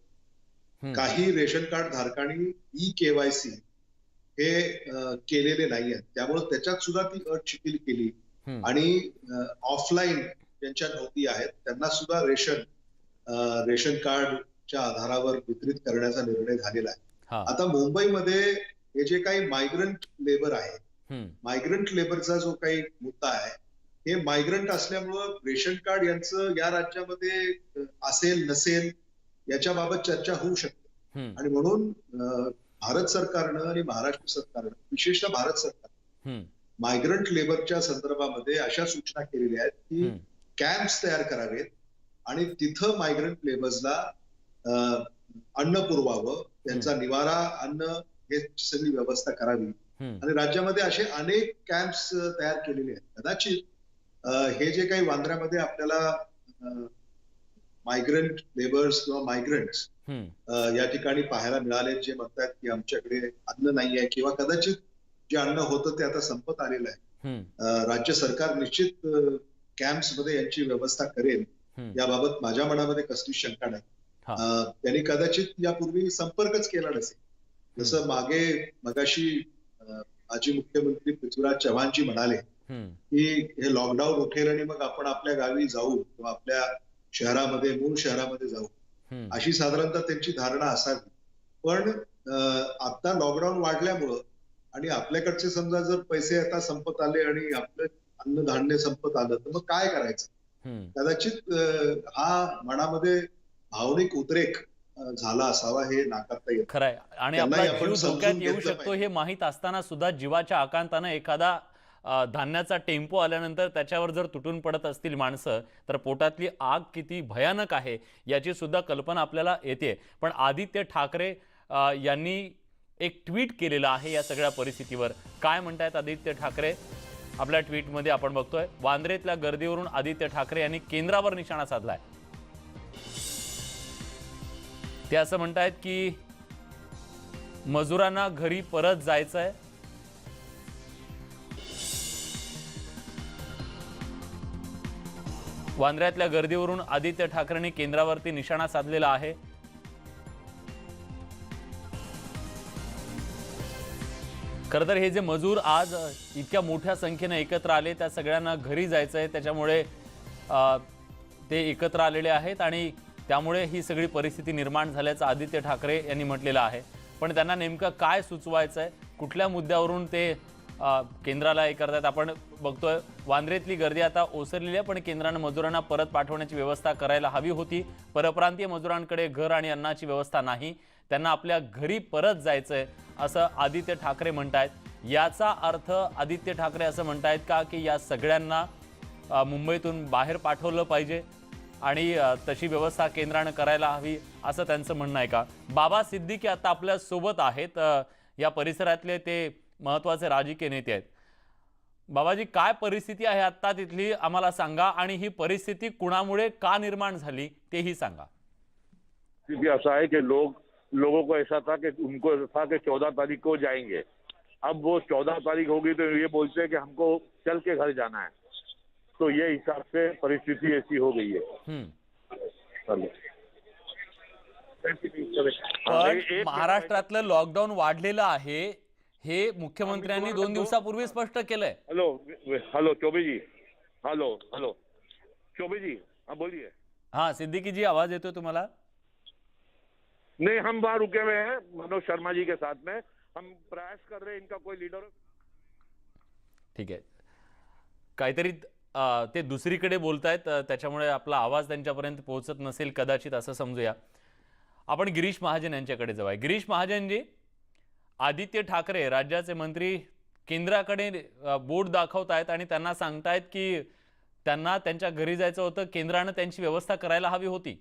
काही रेशन कार्ड धारकांनी KYC हे केलेले नाही आहेत, त्यामुळे त्याच्यात सुद्धा ती अट शिथिल केली आणि ऑफलाईन ज्यांच्या नोंदी आहेत त्यांना सुद्धा रेशन कार्डच्या आधारावर वितरित करण्याचा निर्णय झालेला आहे. आता मुंबईमध्ये हे जे काही मायग्रंट लेबर आहे, मायग्रंट लेबरचा जो काही मुद्दा आहे, हे मायग्रंट असल्यामुळं रेशन कार्ड यांचं या राज्यामध्ये असेल नसेल याच्याबाबत चर्चा होऊ शकते. आणि म्हणून भारत सरकारनं आणि महाराष्ट्र सरकारनं, विशेषतः भारत सरकारनं मायग्रंट लेबरच्या संदर्भामध्ये अशा सूचना केलेल्या आहेत की कॅम्प्स तयार करावेत आणि तिथं मायग्रंट लेबर्सला अन्न पुरवावं, त्यांचा निवारा, अन्न हे सगळी व्यवस्था करावी. आणि राज्यामध्ये असे अनेक कॅम्प्स तयार केलेले आहेत. कदाचित हे जे काही वांद्र्यामध्ये आपल्याला मायग्रंट लेबर्स किंवा मायग्रंट्स या ठिकाणी पाहायला मिळाले, जे म्हणतात की आमच्याकडे अन्न नाही आहे किंवा कदाचित जे अन्न होतं ते आता संपत आलेलं आहे. राज्य सरकार निश्चित कॅम्प्स मध्ये यांची व्यवस्था करेल याबाबत माझ्या मनामध्ये कसलीच शंका नाही. त्यांनी कदाचित यापूर्वी संपर्कच केला नसेल. जसं मगाशी माजी मुख्यमंत्री पृथ्वीराज चव्हाणजी म्हणाले की हे लॉकडाऊन उठेल आणि मग आपण आपल्या गावी जाऊ किंवा आपल्या शहरामध्ये, मूळ शहरामध्ये जाऊ, अशी साधारणतः त्यांची धारणा असावी. पण आता लॉकडाऊन वाढल्यामुळं आणि आपल्याकडचे समजा जर पैसे आता संपत आले आणि आपलं अन्नधान्य संपत आलं तर मग काय करायचं? कदाचित हा मनामध्ये भावनिक उद्रेक झाला असावा, हे नाकारता येत. खरंय. आणि त्यांनाही आपला आपण जीव समजून धोक्यात येऊ घेतलं शकतो हे माहीत असताना सुद्धा जीवाच्या आकांतानं एखादा धान्याचा टेम्पो आल्यानंतर त्याच्यावर जर तुटून पडत असतील माणसं, तर पोटातली आग किती भयानक आहे याची सुद्धा कल्पना आपल्याला येते. पण आदित्य ठाकरे यांनी एक ट्विट केलेलं आहे या सगळ्या परिस्थितीवर. काय म्हणतायत आदित्य ठाकरे आपल्या ट्विटमध्ये आपण बघतोय. वांद्रेतल्या गर्दीवरून आदित्य ठाकरे यांनी केंद्रावर निशाणा साधलाय. ते असं म्हणतायत की मजुरांना घरी परत जायचंय. वांद्र्यातल्या गर्दीवरून आदित्य ठाकरेंनी केंद्रावरती निशाणा साधलेला आहे. खरं तर हे जे मजूर आज इतक्या मोठ्या संख्येने एकत्र आले, त्या सगळ्यांना घरी जायचंय, त्याच्यामुळे ते एकत्र आलेले आहेत आणि त्यामुळे ही सगळी परिस्थिती निर्माण झाल्याचं आदित्य ठाकरे यांनी म्हटलेलं आहे. पण त्यांना नेमकं काय सुचवायचं आहे, कुठल्या मुद्द्यावरून ते केंद्राला हे करतात आपण बघतोय. वांद्रेतली गर्दी आता ओसरलेली आहे, पण केंद्रानं मजुरांना परत पाठवण्याची व्यवस्था करायला हवी होती. परप्रांतीय मजुरांकडे घर आणि अन्नाची व्यवस्था नाही, त्यांना आपल्या घरी परत जायचंय असं आदित्य ठाकरे म्हणतायत. याचा अर्थ आदित्य ठाकरे असं म्हणतायत का की या सगळ्यांना मुंबईतून बाहेर पाठवलं पाहिजे आणि तशी व्यवस्था केंद्रानं करायला हवी असं त्यांचं म्हणणं आहे का? बाबा सिद्दीकी आता आपल्या सोबत आहेत. या परिसरातले ते महत्त्वाचे राजकीय नेते आहेत. बाबाजी, काय परिस्थिती आहे आता तिथली आम्हाला सांगा आणि ही परिस्थिती कुणामुळे का निर्माण झाली तेही सांगा. ऐसा है कि लोगों को ऐसा था कि उनको था कि 14 तारीख को जाएंगे. अब वो 14 तारीख होगी तो ये बोलते हैं कि हमको चल के घर जाना है. तो ये हिसाब से परिस्थिति ऐसी हो गई है. पण महाराष्ट्रातलं लॉकडाऊन वाढलेलं आहे हे मुख्यमंत्र्यांनी 2 दिवसापूर्वी स्पष्ट केलंय. हेलो चौबे जी. हेलो चौबे जी, हाँ बोलिए. हाँ सिद्दीकी जी, आवाज येतोय तुम्हाला? नहीं, हम वहां रुके हुए हैं मनोज शर्मा जी के साथ में. हम प्रयास कर रहे हैं इनका कोई लीडर. ठीक आहे. काहीतरी ते दुसरीकडे बोलतायत, त्याच्यामुळे आपला आवाज त्यांच्यापर्यंत पोहोचत नसेल कदाचित असं समजूया. आपण गिरीश महाजन यांच्याकडे जाऊया. गिरीश महाजनजी, आदित्य ठाकरे राज्याचे मंत्री केंद्राकडे बोट दाखवतायत आणि त्यांना सांगतायत की त्यांना त्यांच्या घरी जायचं होतं, केंद्रानं त्यांची व्यवस्था करायला हवी होती.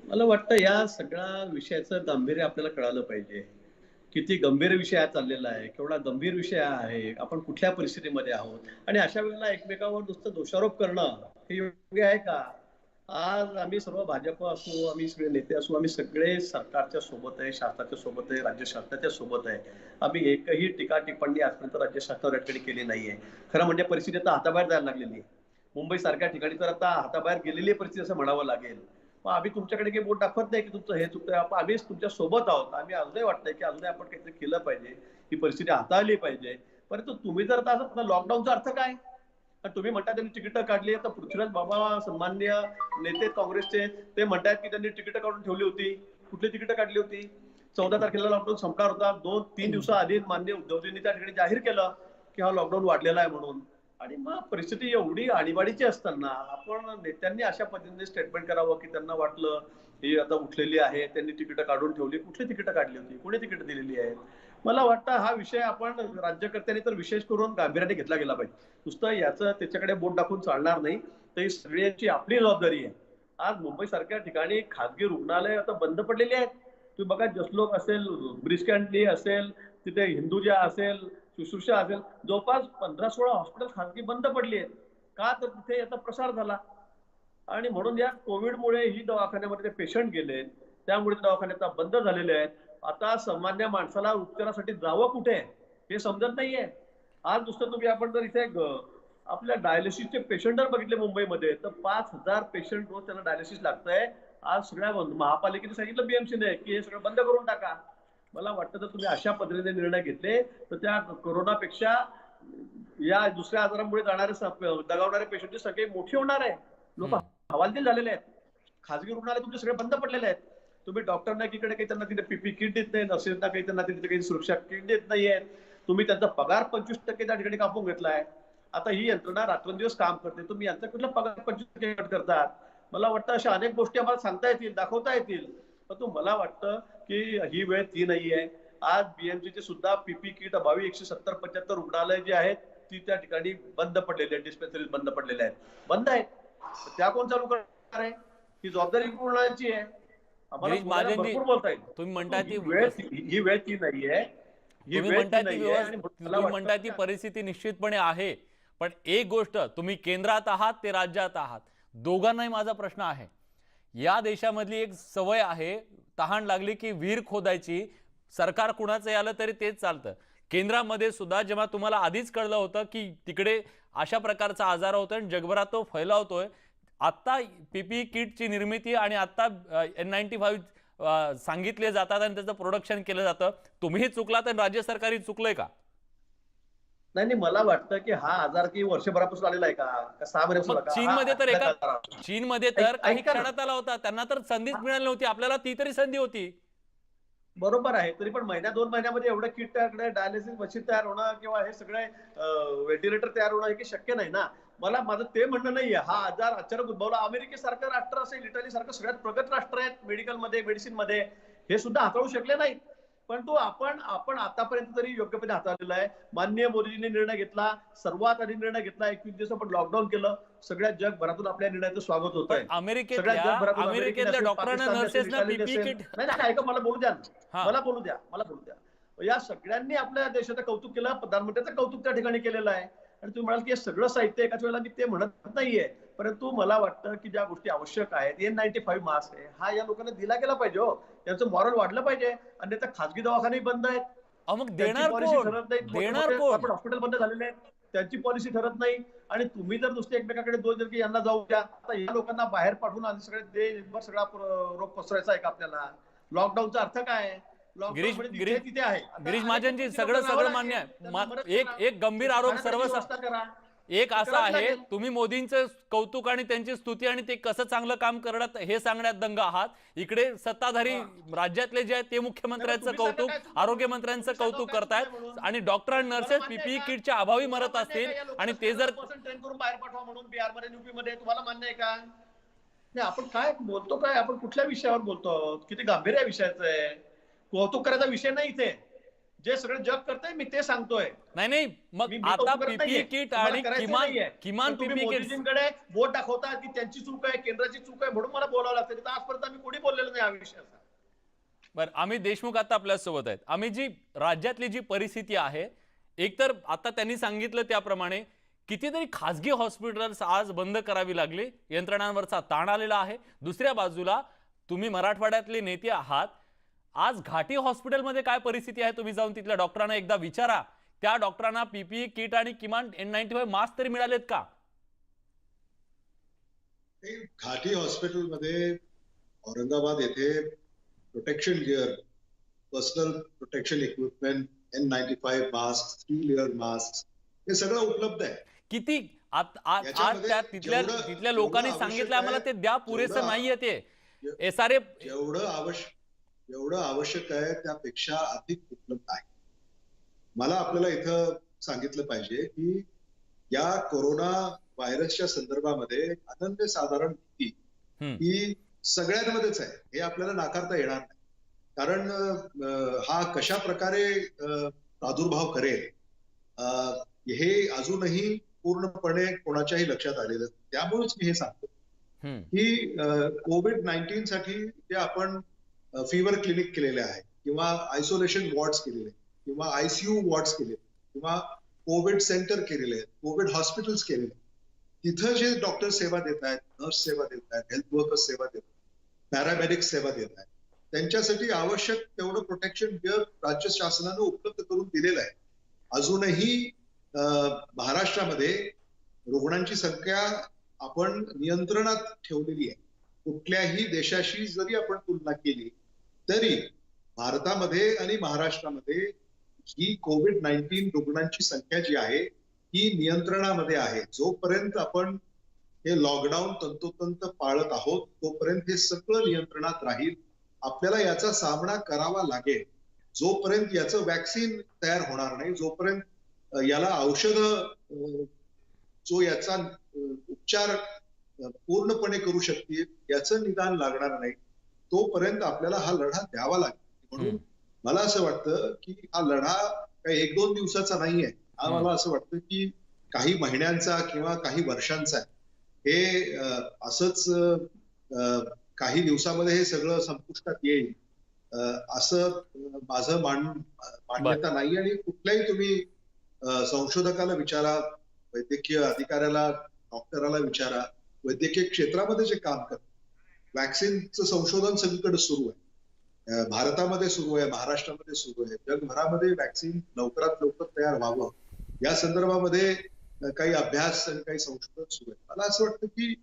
मला वाटतं या सगळ्या विषयाचं गांभीर्य आपल्याला कळालं पाहिजे. किती गंभीर विषय चाललेला आहे, केवढा गंभीर विषय आहे, आपण कुठल्या परिस्थितीमध्ये आहोत आणि अशा वेळेला एकमेकांवर नुसतं दोषारोप करणं हे योग्य आहे का? आज आम्ही सर्व भाजप असू, आम्ही सगळे नेते असू, आम्ही सगळे सरकारच्या सोबत आहे, शासनाच्या सोबत आहे, राज्य शासनाच्या सोबत आहे. आम्ही एकही टीका टिप्पणी आजपर्यंत राज्य शासनावर या ठिकाणी केली नाहीये. खरं म्हणजे परिस्थिती आता हाताबाहेर जायला लागलेली आहे. मुंबई सारख्या ठिकाणी तर आता हाताबाहेर गेलेली परिस्थिती असं म्हणावं लागेल. मग आम्ही तुमच्याकडे काही बोट दाखवत नाही की तुमचं हे चुकतंय. आम्हीच तुमच्या सोबत आहोत. आम्ही अजूनही वाटतंय की अजूनही आपण काहीतरी केलं पाहिजे, ही परिस्थिती हाताळली पाहिजे. परंतु तुम्ही जर आता लॉकडाऊनचा अर्थ काय? तुम्ही म्हणता त्यांनी तिकीट काढली, तर पृथ्वीराज बाबा सन्माननीय नेते काँग्रेसचे ते म्हणतात की त्यांनी तिकीट काढून ठेवली होती. कुठली तिकीट काढली होती? 14 तारखेला लॉकडाऊन संपणार होता. 2-3 दिवसाआधी माननीय उद्धवजींनी त्या ठिकाणी जाहीर केलं की हा लॉकडाऊन वाढलेला आहे म्हणून. आणि मग परिस्थिती एवढी आणीबाणीची असताना आपण नेत्यांनी अशा पद्धतीने स्टेटमेंट करावं की त्यांना वाटलं ही आता उठलेली आहे, त्यांनी तिकीट काढून ठेवली. कुठली तिकीट काढली होती? कोणी तिकीट दिलेली आहेत? मला वाटतं हा विषय आपण राज्यकर्त्यांनी तर विशेष करून गांभीर्याने घेतला गेला पाहिजे. नुसतं याचं त्याच्याकडे बोट दाखवून चालणार नाही. तर ही सगळ्यांची आपली जबाबदारी आहे. आज मुंबई सारख्या ठिकाणी खासगी रुग्णालय आता बंद पडलेली आहेत. तुम्ही बघा, जसलोक असेल, ब्रिज कँडी असेल, तिथे हिंदुजा असेल, शुश्रूषा असेल, जवळपास 15-16 हॉस्पिटल खासगी बंद पडली आहेत. का? तर तिथे याचा प्रसार झाला आणि म्हणून या कोविडमुळे ही दवाखान्यामध्ये पेशंट गेले, त्यामुळे दवाखाने आता बंद झालेले आहेत. आता सामान्य माणसाला उपचारासाठी जावं कुठे हे समजत नाहीये. आज नुसतं तुम्ही आपण जर इथे आपल्या डायलिसिसचे पेशंट जर बघितले मुंबईमध्ये तर 5,000 पेशंट रोज त्यांना डायलिसिस लागतंय. आज सगळ्या महापालिकेने सांगितलं बीएमसीने की हे सगळं बंद करून टाका. मला वाटतं जर तुम्ही अशा पद्धतीने निर्णय घेतले तर त्या कोरोनापेक्षा या दुसऱ्या आजारामुळे दगावणारे पेशंटची संख्या मोठी होणार आहे. लोक हवालदिल झालेले आहेत. खासगी रुग्णालय तुमचे सगळे बंद पडलेले आहेत. तुम्ही डॉक्टरना एकीकडे काही त्यांना तिथे पीपी किट देत नाही, नर्सेसना काही त्यांना तिथे काही सुरक्षा किट देत नाहीये, तुम्ही त्यांचा पगार 25% त्या ठिकाणी कापून घेतलाय. आता ही यंत्रणा रात्रंदिवस काम करते, तुम्ही यांचा कुठला पगार 25% कट करतात? मला वाटतं अशा अनेक गोष्टी आम्हाला सांगता येतील, दाखवता येतील, परंतु मला वाटतं की ही वेळ ती नाहीये. आज बीएमसीचे सुद्धा पीपी किट अभावी 170-75 रुग्णालय जे आहेत ती त्या ठिकाणी बंद पडलेली आहेत, डिस्पेन्सरीज बंद पडलेल्या आहेत, बंद आहेत. त्या कोण चालू करणार आहे? ही जबाबदारी कोणाची आहे? आम्हाला गिरीश महाजनजी, भरपूर बोलता येईल. तुम्ही म्हणता ती ही वेळ ती नाहीये. तुम्ही म्हणता ती परिस्थिती निश्चितपणे आहे, पण एक गोष्ट, तुम्ही केंद्रात आहात ते राज्यात आहात, दोघांनाही माझा प्रश्न आहे. या देशामधली एक सवय आहे, तहान लागली की विहीर खोदायची, सरकार कुणाचं आलं तरी तेच चालतं. केंद्रामध्ये सुद्धा जेव्हा तुम्हाला आधीच कळलं होतं की तिकडे अशा प्रकारचा आजार होतोय आणि जगभरात तो फैलावतोय, आता पीपीई किटची निर्मिती आणि आता N95 सांगितले जातात आणि त्याचं प्रोडक्शन केलं जातं, तुम्हीही चुकलात आणि राज्य सरकारही चुकलंय का? नाही, मला वाटतं की हा आजार की वर्षभरापासून आलेला आहे का 6 महिन्यापासून? चीनमध्ये तर काही क्षणात आला होता, त्यांना तर संधीच मिळाली नव्हती, आपल्याला ती तरी संधी होती. बरोबर आहे, तरी पण महिन्या 2 महिन्यामध्ये एवढं किट तयार, डायलिसिस मशीन तयार होणं किंवा हे सगळे व्हेंटिलेटर तयार होणं हे की शक्य नाही ना. माझं ते म्हणणं नाहीये हा आजार अचानक उद्भवला. अमेरिकेसारखं राष्ट्र असेल, इटली सारखं सगळ्यात प्रगत राष्ट्र आहेत मेडिकलमध्ये, मेडिसिनमध्ये, हे सुद्धा हाताळू शकले नाहीत. परंतु आपण आतापर्यंत तरी योग्यपणे हाताळलेला आहे. माननीय मोदीजींनी निर्णय घेतला, सर्वात आधी निर्णय घेतला, 21 दिवस आपण लॉकडाऊन केलं, सगळ्या जगभरातून आपल्या निर्णयाचं स्वागत होत आहे. अमेरिकेतल्या डॉक्टरांना, नर्सेसना पीपीई किट, नाही ऐका, मला बोलू द्या, मला बोलू द्या. या सगळ्यांनी आपल्या देशाचं कौतुक केलं, प्रधानमंत्र्यांचं कौतुक त्या ठिकाणी केलेलं आहे. आणि तुम्ही म्हणाल की हे सगळं साहित्य एकाच वेळेला, मी ते म्हणत नाहीये, परंतु मला वाटतं की ज्या गोष्टी आवश्यक आहेत, N95 मास्क आहे, हा या लोकांना दिला गेला पाहिजे. हो, त्यांचं मॉरल वाढलं पाहिजे. अन्यथा खासगी दवाखाने बंद आहेत, मग देणार कोण? हॉस्पिटल बंद झालेले आहेत, त्यांची पॉलिसी ठरत नाही. आणि तुम्ही जर नुसते एकमेकाकडे दोन जर की यांना जाऊ द्या, आता या लोकांना बाहेर पाठवून आणि सगळे देशभर सगळा रोग पसरायचा आहे का आपल्याला? लॉकडाऊनचा अर्थ काय? गिरीश महाजनजी, सगळं मान्य आहे. एक गंभीर आरोप एक असा आहे, तुम्ही मोदींचं कौतुक आणि त्यांची स्तुती आणि ते कसं चांगलं काम करतात हे सांगण्यात दंग आहात. इकडे सत्ताधारी राज्यातले जे आहेत ते मुख्यमंत्र्यांचं कौतुक, आरोग्य मंत्र्यांचं कौतुक करतायत आणि डॉक्टर आणि नर्सेस पीपीई किटच्या अभावी मरत असतील आणि ते जर ट्रेन करून बाहेर पाठवा म्हणून बिहारमध्ये, यूपीमध्ये, तुम्हाला मान्य आहे का? नाही, आपण काय बोलतो, काय आपण कुठल्या विषयावर बोलतो? किती गांभीर्य विषयाचं आहे. कौतुक करायचा विषय नाही इथे. जे सगळं जग करतंय मी ते सांगतोय. नाही, मग आता पीपीई किट आणि किमान पीपीई मोदीजींकडे बोट दाखवता की त्यांची चूक आहे, केंद्राची चूक आहे, म्हणून मला बोलावं लागतं. आजपर्यंत आम्ही कोणी बोललेलं नाही या विषयाचा. बरं, अमित देशमुख आता आपल्या सोबत आहेत. आम्ही जी राज्यातली जी परिस्थिती आहे, एकतर आता त्यांनी सांगितलं त्याप्रमाणे कितीतरी खासगी हॉस्पिटल्स आज बंद करावी लागली, यंत्रणांवरचा ताण आलेला आहे. दुसऱ्या बाजूला तुम्ही मराठवाड्यातले नेते आहात, आज घाटी हॉस्पिटलमध्ये काय परिस्थिती आहे तुम्ही जाऊन तिथल्या डॉक्टरांना एकदा विचारा. त्या डॉक्टरांना पीपीई किट आणि किमान N95 मास्क तरी मिळालेत का? घाटी हॉस्पिटलमध्ये औरंगाबाद येथे protection gear, personal protection equipment, N95 mask, 3 layer mask, हे सगळं उपलब्ध आहे. किती आज त्या तिथल्या लोकांनी सांगितलं आम्हाला ते द्या, पुरेसं नाहीये ते. SRA जेवढं आवश्यक आहे त्यापेक्षा अधिक उपलब्ध आहे. मला आपल्याला इथं सांगितलं पाहिजे की या कोरोना व्हायरसच्या संदर्भामध्ये अनन्यसाधारण भीती ही सगळ्यांमध्येच आहे, हे आपल्याला नाकारता येणार नाही. कारण हा कशा प्रकारे प्रादुर्भाव करेल हे अजूनही पूर्णपणे कोणाच्याही लक्षात आलेलं. त्यामुळेच मी हे सांगतो की COVID-19 साठी जे आपण फीवर क्लिनिक केलेले आहे किंवा आयसोलेशन वॉर्ड्स केलेले किंवा ICU वॉर्ड्स केले किंवा कोविड सेंटर केलेले आहेत, कोविड हॉस्पिटल्स केलेले, तिथं जे डॉक्टर सेवा देत आहेत, नर्स सेवा देत आहेत, हेल्थ वर्कर्स सेवा देत आहेत, पॅरामेडिक्स सेवा देत आहेत, त्यांच्यासाठी आवश्यक तेवढं प्रोटेक्शन गिअर राज्य शासनानं उपलब्ध करून दिलेलं आहे. अजूनही महाराष्ट्रामध्ये रुग्णांची संख्या आपण नियंत्रणात ठेवलेली आहे. कुठल्याही देशाशी जरी आपण तुलना केली तरी भारतामध्ये आणि महाराष्ट्रामध्ये ही COVID-19 रुग्णांची संख्या जी आहे ही नियंत्रणामध्ये आहे. जोपर्यंत आपण हे लॉकडाऊन तंतोतंत पाळत आहोत तोपर्यंत हे सगळं नियंत्रणात राहील. आपल्याला याचा सामना करावा लागेल. जोपर्यंत याचं वॅक्सिन तयार होणार नाही, जोपर्यंत याला औषधं जो याचा उपचार पूर्णपणे करू शकतील, याचं निदान लागणार नाही, तोपर्यंत आपल्याला हा लढा द्यावा लागेल. म्हणून मला असं वाटतं की हा लढा काही 1-2 दिवसाचा नाहीये. हा मला असं वाटतं की काही महिन्यांचा किंवा काही वर्षांचा आहे. हे असंच काही दिवसामध्ये हे सगळं संपुष्टात येईल असं माझं मान्यता नाही. आणि कुठल्याही तुम्ही संशोधकाला विचारा, वैद्यकीय अधिकाऱ्याला, डॉक्टराला विचारा, वैद्यकीय क्षेत्रामध्ये जे काम करतात, वॅक्सिनचं संशोधन सगळीकडे सुरू आहे. भारतामध्ये सुरू आहे, महाराष्ट्रामध्ये सुरू आहे, जगभरामध्ये वॅक्सिन लवकरात लवकर तयार व्हावं या संदर्भामध्ये काही अभ्यास आणि काही संशोधन सुरू आहे. मला असं वाटतं की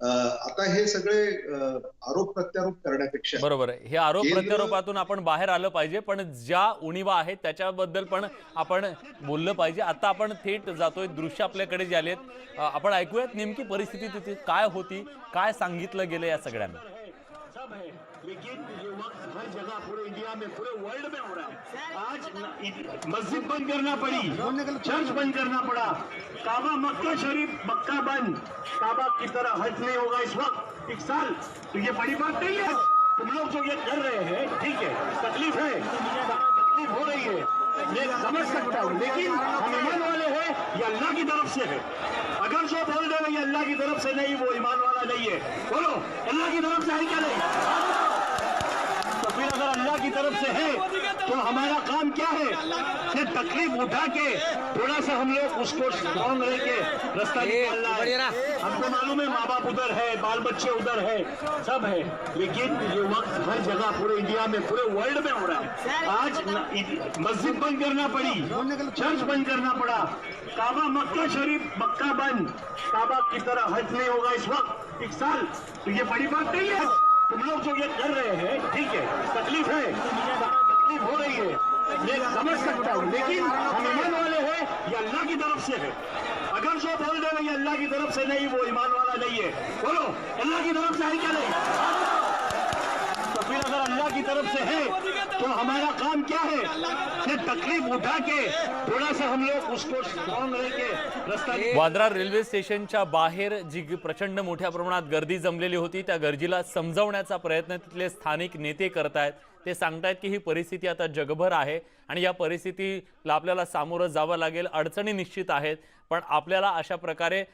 आता हे सगळे आरोप प्रत्यारोप करण्यापेक्षा, बरोबर आहे, हे आरोप प्रत्यारोपातून आपण बाहेर आलं पाहिजे, पण ज्या उणिवा आहेत त्याच्याबद्दल पण आपण बोललं पाहिजे. आता आपण थेट जातोय, दृश्य आपल्याकडे जे आलेत, आपण ऐकूयात नेमकी परिस्थिती तिथे काय होती, काय सांगितलं गेलं या सगळ्यांना. लेकिन ये वक्त हर जगह पूरे इंडिया में, पूरे वर्ल्ड में हो रहा है. आज मस्जिद बंद करना पड़ी, चर्च बंद करना पड़ा, काबा मक्का शरीफ मक्का बंद, काबा की तरह हज नहीं होगा इस वक्त 1 साल. तो ये बड़ी बात नहीं है. तुम लोग जो ये कर रहे हैं, ठीक है, तकलीफ है, तकलीफ हो रही है, मैं समझ सकता हूँ, लेकिन हम ईमान वाले हैं, ये अल्लाह की तरफ से है. अगर जो बोल रहे हैं ये अल्लाह की तरफ से नहीं, वो ईमान वाला नहीं है. बोलो, अल्लाह की तरफ से है क्या? नहीं. तो फिर अगर अल्लाह की तरफ से है तो हमारा काम क्या है? फिर तकलीफ उठा के थोड़ा सा हम लोग उसको स्ट्रॉन्ग रह के रास्ता निकालना है. हमको मालूम है माँ बाप उधर है, बाल बच्चे उधर है, सब है, लेकिन ये वक्त हर जगह पूरे इंडिया में, पूरे वर्ल्ड में हो रहा है. आज मस्जिद बंद करना पड़ी, चर्च बंद करना पड़ा, काबा मक्का शरीफ मक्का बंद, काबा की तरह हज नहीं होगा इस वक्त 1 साल. तो ये बड़ी बात नहीं है. तुम लोग जो ये कर रहे हैं, ठीक है, तकलीफ है, तकलीफ हो रही है, मैं समझ सकता हूँ, लेकिन हम ईमान वाले हैं, ये अल्लाह की तरफ से है. अगर जो बोल रहे हैं ये अल्लाह की तरफ से नहीं, वो ईमान वाला नहीं है. बोलो, अल्लाह की तरफ से है क्या? नहीं. तो फिर अगर अल्लाह की तरफ से है तो हमारा काम क्या है? फिर तकलीफ उठा के थोड़ा सा हम लोग उसको स्ट्रॉन्ग रह के रास्ता. वांद्रा रेल्वे स्टेशनच्या बाहेर जी प्रचंड मोठ्या प्रमाणात गर्दी जमलेली होती, त्या गर्दीला समजावण्याचा प्रयत्न तिथले स्थानिक नेते करतायत. ते सांगतायत की ही परिस्थिती आता जगभर आहे आणि या परिस्थितीला आपल्याला सामोरं जावं लागेल. अडचणी निश्चित आहेत, पण आपल्याला अशा प्रकारे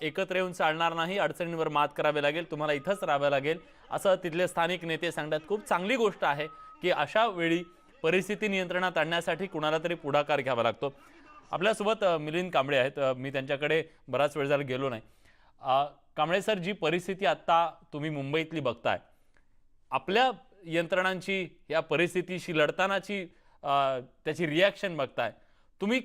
एकत्र येऊन चालणार नाही, अडचणींवर मात करावी लागेल, तुम्हाला इथंच राहावं लागेल, असं तिथले स्थानिक नेते सांगतात. खूप चांगली गोष्ट आहे की अशा वेळी परिस्थिती नियंत्रणात आणण्यासाठी कुणाला तरी पुढाकार घ्यावा लागतो. आपल्यासोबत मिलिंद कांबळे आहेत, मी त्यांच्याकडे बराच वेळ झाला गेलो नाही. कांबळे सर, जी परिस्थिती आत्ता तुम्ही मुंबईतली बघताय, आपल्या यंत्रणांची या परिस्थितीशी लढतानाची त्याची रिॲक्शन बघताय, तुम्ही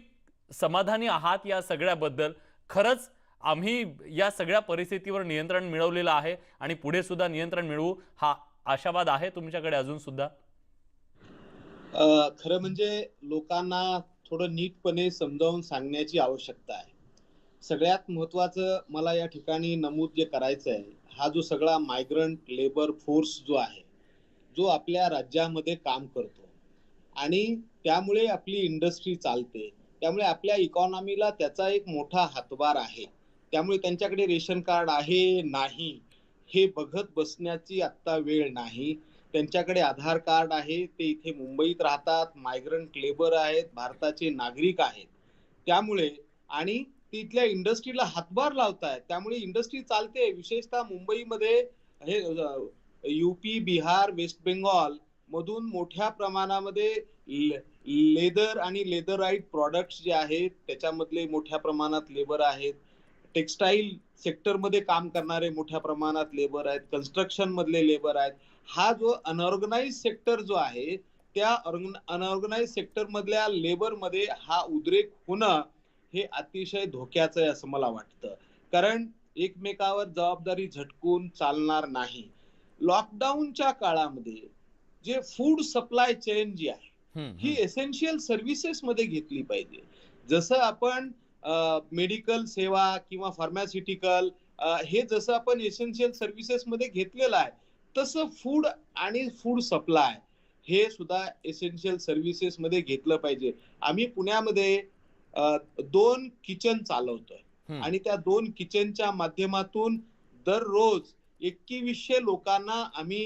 समाधानी आहात या सगळ्याबद्दल? खरंच आम्ही या सगळ्या परिस्थितीवर नियंत्रण मिळवलेलं आहे आणि पुढे सुद्धा नियंत्रण मिळवू, हा आशावाद आहे तुमच्याकडे अजून सुद्धा? खरं म्हणजे लोकांना थोडं नीटपणे समजावून सांगण्याची आवश्यकता आहे. सगळ्यात महत्वाचं मला या ठिकाणी नमूद जे करायचं आहे, हा जो सगळा मायग्रंट लेबर फोर्स जो आहे, जो आपल्या राज्यामध्ये काम करतो आणि त्यामुळे आपली इंडस्ट्री चालते, त्यामुळे आपल्या इकॉनॉमीला त्याचा एक मोठा हातभार आहे. त्यामुळे त्यांच्याकडे रेशन कार्ड आहे नाही हे बघत बसण्याची आत्ता वेळ नाही. त्यांच्याकडे आधार कार्ड आहे, ते इथे मुंबईत राहतात, मायग्रंट लेबर आहेत, भारताचे नागरिक आहेत, त्यामुळे आणि तिथल्या इंडस्ट्रीला हातभार लावतायत, त्यामुळे इंडस्ट्री चालते. विशेषतः मुंबईमध्ये हे यूपी, बिहार, वेस्ट बेंगॉल मधून मोठ्या प्रमाणामध्ये लेदर आणि लेदराईट प्रोडक्ट्स जे आहेत त्याच्यामधले मोठ्या प्रमाणात लेबर आहेत. टेक्सटाईल सेक्टरमध्ये काम करणारे मोठ्या प्रमाणात लेबर आहेत, कन्स्ट्रक्शन मधले लेबर आहेत. हा जो अनऑर्गनाइज सेक्टर जो आहे, त्या अनऑर्गनाइज सेक्टर मधल्या लेबर मध्ये हा उद्रेक होणं हे अतिशय धोक्याचं आहे असं मला वाटतं. कारण एकमेकावर जबाबदारी झटकून चालणार नाही. लॉकडाऊनच्या काळामध्ये जे फूड सप्लाय चेन जी आहे ही एसेन्शियल सर्व्हिसेस मध्ये घेतली पाहिजे. जसं आपण मेडिकल सेवा किंवा फार्मास्युटिकल हे जसं आपण एसेन्शियल सर्व्हिसेस मध्ये घेतलेलं आहे, तसं फूड आणि फूड सप्लाय हे सुद्धा एसेन्शियल सर्व्हिसेस मध्ये घेतलं पाहिजे. आम्ही पुण्यामध्ये 2 किचन चालवतोय आणि त्या 2 किचनच्या माध्यमातून दररोज 2100 लोकांना आम्ही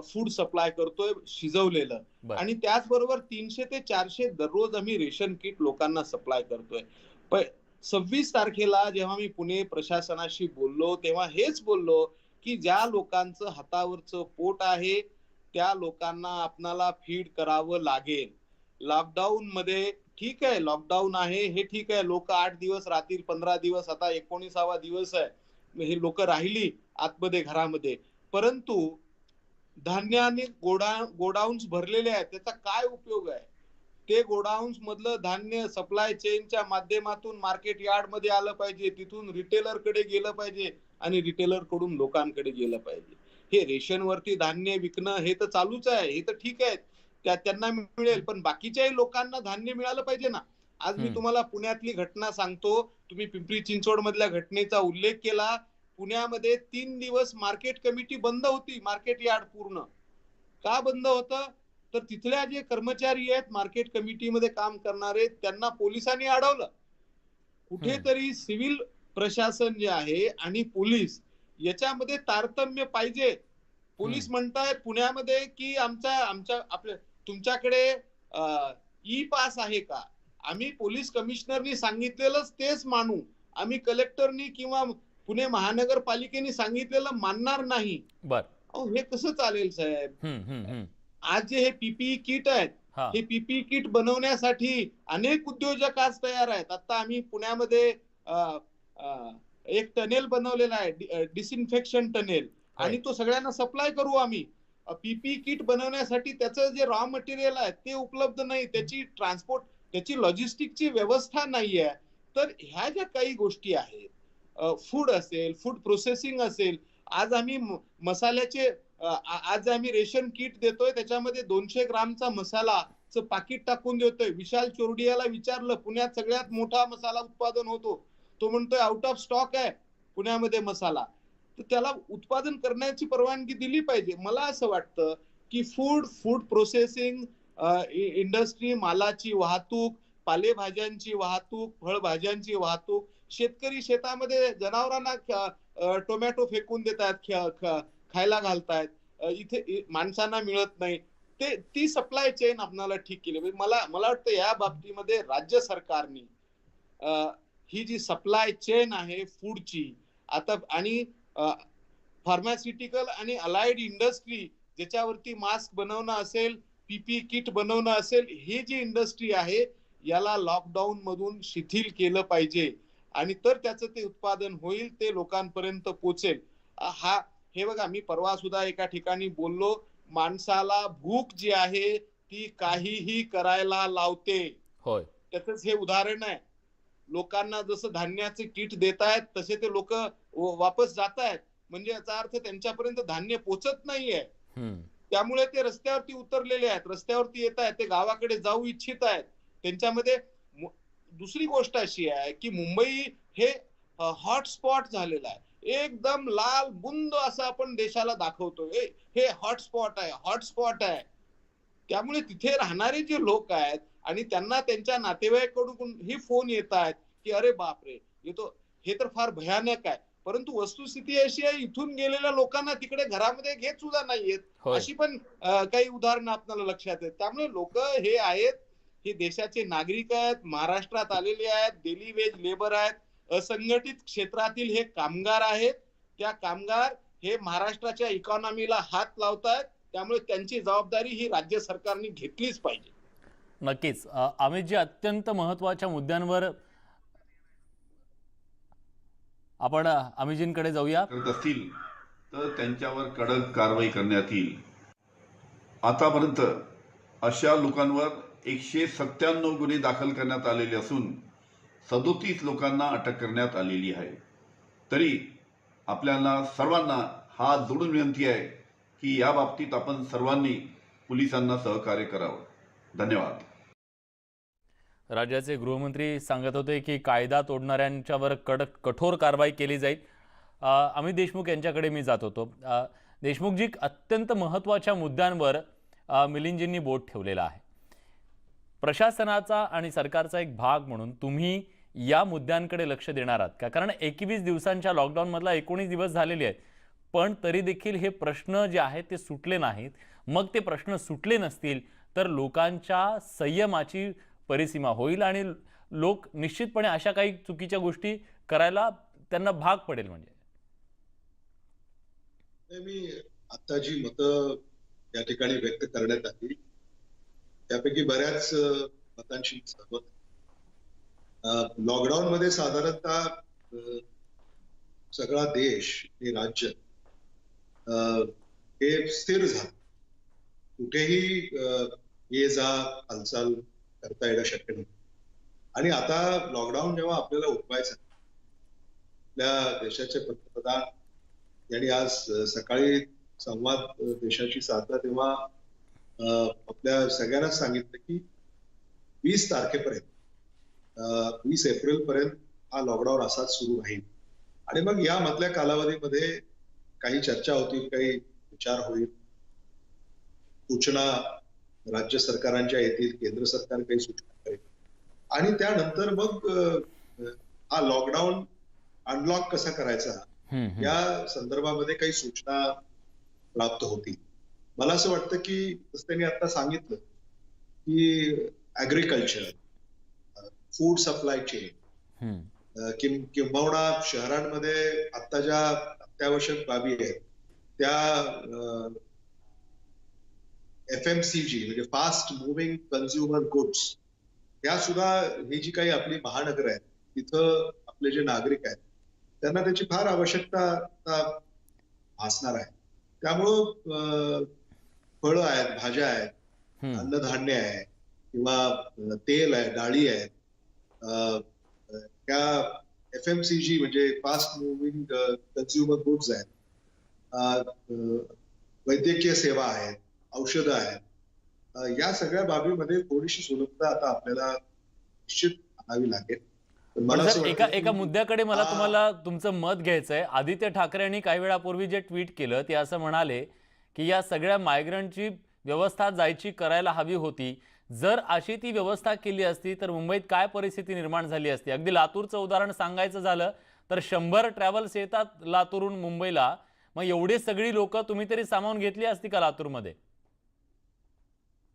फूड सप्लाय करतोय शिजवलेलं, आणि त्याचबरोबर 300 ते 400 दररोज आम्ही रेशन किट लोकांना सप्लाय करतोय. 26 तारखेला जेव्हा मी पुणे प्रशासनाशी बोललो तेव्हा हेच बोललो की ज्या लोकांचं हातावरचं पोट आहे त्या लोकांना आपणाला फीड करावं लागेल. लॉकडाऊन मध्ये ठीक आहे, लॉकडाऊन आहे हे ठीक आहे, लोक 8 दिवस राहतील, 15 दिवस, आता 19वा दिवस आहे, हे लोक राहिली आतमध्ये घरामध्ये, परंतु धान्याने गोडाऊन्स भरलेले आहेत, त्याचा काय उपयोग आहे? ते गोडाऊन्स मधलं धान्य सप्लाय चेनच्या माध्यमातून मार्केट यार्ड मध्ये आलं पाहिजे, तिथून रिटेलर कडे गेलं पाहिजे आणि रिटेलर कडून लोकांकडे गेलं पाहिजे. हे रेशन वरती धान्य विकणं हे तर चालूच आहे, हे तर ठीक आहे, त्यांना मिळेल, पण बाकीच्याही लोकांना धान्य मिळालं पाहिजे ना. आज मी तुम्हाला पुण्यातली घटना सांगतो. तुम्ही पिंपरी चिंचवड मधल्या घटनेचा उल्लेख केला. पुण्यामध्ये 3 दिवस मार्केट कमिटी बंद होती, मार्केट यार्ड पूर्ण. का बंद होतं? तर तिथल्या जे कर्मचारी आहेत मार्केट कमिटीमध्ये काम करणारे त्यांना पोलिसांनी अडवलं. कुठेतरी सिव्हिल प्रशासन जे आहे आणि पोलीस याच्यामध्ये तारतम्य पाहिजे. पोलीस म्हणतायत पुण्यामध्ये की आपल्या तुमच्याकडे ई पास आहे का? आम्ही पोलीस कमिशनरनी सांगितलेलंच तेच मानू, आम्ही कलेक्टरनी किंवा पुणे महानगरपालिकेने सांगितलेलं मानणार नाही. हे कसं चालेल साहेब? आज जे हे पीपीई किट आहेत, हे पीपीई किट बनवण्यासाठी अनेक उद्योजक आज तयार आहेत. आता आम्ही पुण्यामध्ये एक टनेल बनवलेला आहे, डिसइन्फेक्शन टनेल, आणि तो सगळ्यांना सप्लाय करू आम्ही. पीपीई किट बनवण्यासाठी त्याचं जे रॉ मटेरियल आहे ते उपलब्ध नाही, त्याची ट्रान्सपोर्ट, त्याची लॉजिस्टिकची व्यवस्था नाही आहे. तर ह्या ज्या काही गोष्टी आहेत, फूड असेल, फूड प्रोसेसिंग असेल, आज आम्ही मसाल्याचे आज आम्ही रेशन किट देतोय, त्याच्यामध्ये 200 ग्रामचा मसालाचं पाकिट टाकून देतोय. विशाल चोरडियाला विचारलं, पुण्यात सगळ्यात मोठा मसाला उत्पादन होतो, तो म्हणतोय आउट ऑफ स्टॉक आहे पुण्यामध्ये मसाला. तर त्याला उत्पादन करण्याची परवानगी दिली पाहिजे. मला असं वाटतं की फूड प्रोसेसिंग इंडस्ट्री, मालाची वाहतूक, पालेभाज्यांची वाहतूक, फळभाज्यांची वाहतूक, शेतकरी शेतामध्ये जनावरांना टोमॅटो फेकून देतात, खायला घालतायत, इथे माणसांना मिळत नाही, ती सप्लाय चेन आपल्याला ठीक केली. मला वाटतं या बाबतीमध्ये राज्य सरकारनी ही जी सप्लाय चेन आहे फूडची आता, आणि फार्मास्युटिकल आणि अलाइड इंडस्ट्री ज्याच्यावरती मास्क बनवणं असेल, पीपी किट बनवणं असेल, ही जी इंडस्ट्री आहे याला लॉकडाऊन मधून शिथिल केलं पाहिजे, आणि तर त्याचं ते उत्पादन होईल, ते लोकांपर्यंत पोहोचेल. हे बघा, मी परवा सुद्धा एका ठिकाणी बोललो, माणसाला भूक जी आहे ती काहीही करायला लावते. होय, त्याचंच हे उदाहरण आहे. लोकांना जसं धान्याचे किट देतायत तसे ते लोक वापस जातायत, म्हणजे याचा अर्थ त्यांच्यापर्यंत धान्य पोचत नाहीये. त्यामुळे ते रस्त्यावरती उतरलेले आहेत, रस्त्यावरती येत आहेत, ते गावाकडे जाऊ इच्छित आहेत. त्यांच्यामध्ये दुसरी गोष्ट अशी आहे की मुंबई हे हॉटस्पॉट झालेला आहे, एकदम लाल बुंद असं आपण देशाला दाखवतोय, हे हॉटस्पॉट आहे. त्यामुळे तिथे राहणारे जे लोक आहेत आणि त्यांना त्यांच्या नातेवाईकांकडून हे फोन येत आहेत की अरे बापरे, हे तर फार भयानक आहे. परंतु वस्तुस्थिती अशी आहे, इथून गेलेल्या लोकांना तिकडे घरामध्ये घेत सुद्धा नाहीयेत, अशी पण काही उदाहरणं आपल्याला लक्षात आहेत. त्यामुळे लोक हे आहेत, हे देशाचे नागरिक आहेत, महाराष्ट्रात आलेले आहेत, डेली वेज लेबर आहेत, असंघटित क्षेत्रातील हे कामगार आहेत. त्या कामगार हे महाराष्ट्राच्या इकॉनॉमीला हात लावतायत, त्यामुळे त्यांची जबाबदारी ही राज्य सरकारने घेतलीच पाहिजे. नक्कीच. अमित जी, अत्यंत महत्त्वाच्या मुद्द्यांवर आपण अमितजींकडे जाऊया. करत असतील तर त्यांच्यावर कडक कारवाई करण्यात येईल. आतापर्यंत अशा लोकांवर 197 गुन्हे दाखल करण्यात आलेले असून 37 लोकांना अटक करण्यात आलेली आहे. तरी आपल्याला सर्वांना हात जोडून विनंती आहे की या बाबतीत आपण सर्वांनी पोलिसांना सहकार्य करावं. धन्यवाद. राज्याचे गृहमंत्री सांगत होते की कायदा तोडणाऱ्यांच्यावर कठोर कारवाई केली जाईल. अमित देशमुख यांच्याकडे मी जात होतो. देशमुखजी, अत्यंत महत्त्वाच्या मुद्द्यांवर मिलिंदजींनी बोट ठेवलेला आहे. प्रशासनाचा आणि सरकारचा एक भाग म्हणून तुम्ही या मुद्द्यांकडे लक्ष देणार आहात का? कारण 21 दिवसांच्या लॉकडाऊनमधला 19 दिवस झालेले आहेत, पण तरी देखील हे प्रश्न जे आहेत ते सुटले नाहीत. मग ते प्रश्न सुटले नसतील तर लोकांच्या संयमाची परिसीमा होईल आणि लोक निश्चितपणे अशा काही चुकीच्या गोष्टी करायला त्यांना भाग पडेल. म्हणजे मी आता जी मतं या ठिकाणी व्यक्त करण्यात आली त्यापैकी बऱ्याच मतांशी सहमत. लॉकडाऊन मध्ये साधारणतः सगळा देश हे राज्य हे स्थिर झालं. कुठेही ये जा हालचाल करता येणं शक्य नव्हतं. आणि आता लॉकडाऊन जेव्हा आपल्याला उठवायचं, आपल्या देशाचे पंतप्रधान यांनी आज सकाळी संवाद देशाशी साधला तेव्हा आपल्या सगळ्यांना सांगितलं की 20 तारखेपर्यंत 20 एप्रिल पर्यंत हा लॉकडाऊन असाच सुरू राहील. आणि मग या मधल्या कालावधीमध्ये काही चर्चा होतील, काही विचार होईल, सूचना राज्य सरकारांच्या येतील, केंद्र सरकार काही सूचना करेल आणि त्यानंतर मग हा लॉकडाऊन अनलॉक कसा करायचा या संदर्भामध्ये काही सूचना प्राप्त होतील. मला असं वाटतं की जसं त्यांनी आता सांगितलं की ऍग्रिकल्चर, फूड सप्लाय चेन किंबहुना शहरांमध्ये आता ज्या अत्यावश्यक बाबी आहेत त्या FMCG म्हणजे फास्ट मुव्हिंग कन्झ्युमर गुड्स, त्या सुद्धा ही जी काही आपली महानगर आहेत तिथं आपले जे नागरिक आहेत त्यांना त्याची फार आवश्यकता भासणार आहे. त्यामुळं फळं आहेत, भाज्या आहेत, अन्नधान्य आहे किंवा तेल आहे, डाळी आहेत, त्या FMCG म्हणजे फास्ट मुव्हिंग कन्झ्युमर गुड्स आहेत, वैद्यकीय सेवा आहेत, औषधं आहेत, या सगळ्या बाबीमध्ये थोडीशी सुलभता आता आपल्याला निश्चित आणावी लागेल. एका मुद्द्याकडे मला तुम्हाला तुमचं मत घ्यायचं आहे. आदित्य ठाकरे यांनी काही वेळापूर्वी जे ट्विट केलं ते असं म्हणाले की या सगळ्या मायग्रंटची व्यवस्था जायची करायला हवी होती. जर अशी ती व्यवस्था केली असती तर मुंबईत काय परिस्थिती निर्माण झाली असती? अगदी लातूरचं उदाहरण सांगायचं झालं तर 100 ट्रॅव्हल्स येतात लातूरहून मुंबईला. मग एवढी सगळी लोक तुम्ही तरी सामावून घेतली असती का लातूरमध्ये?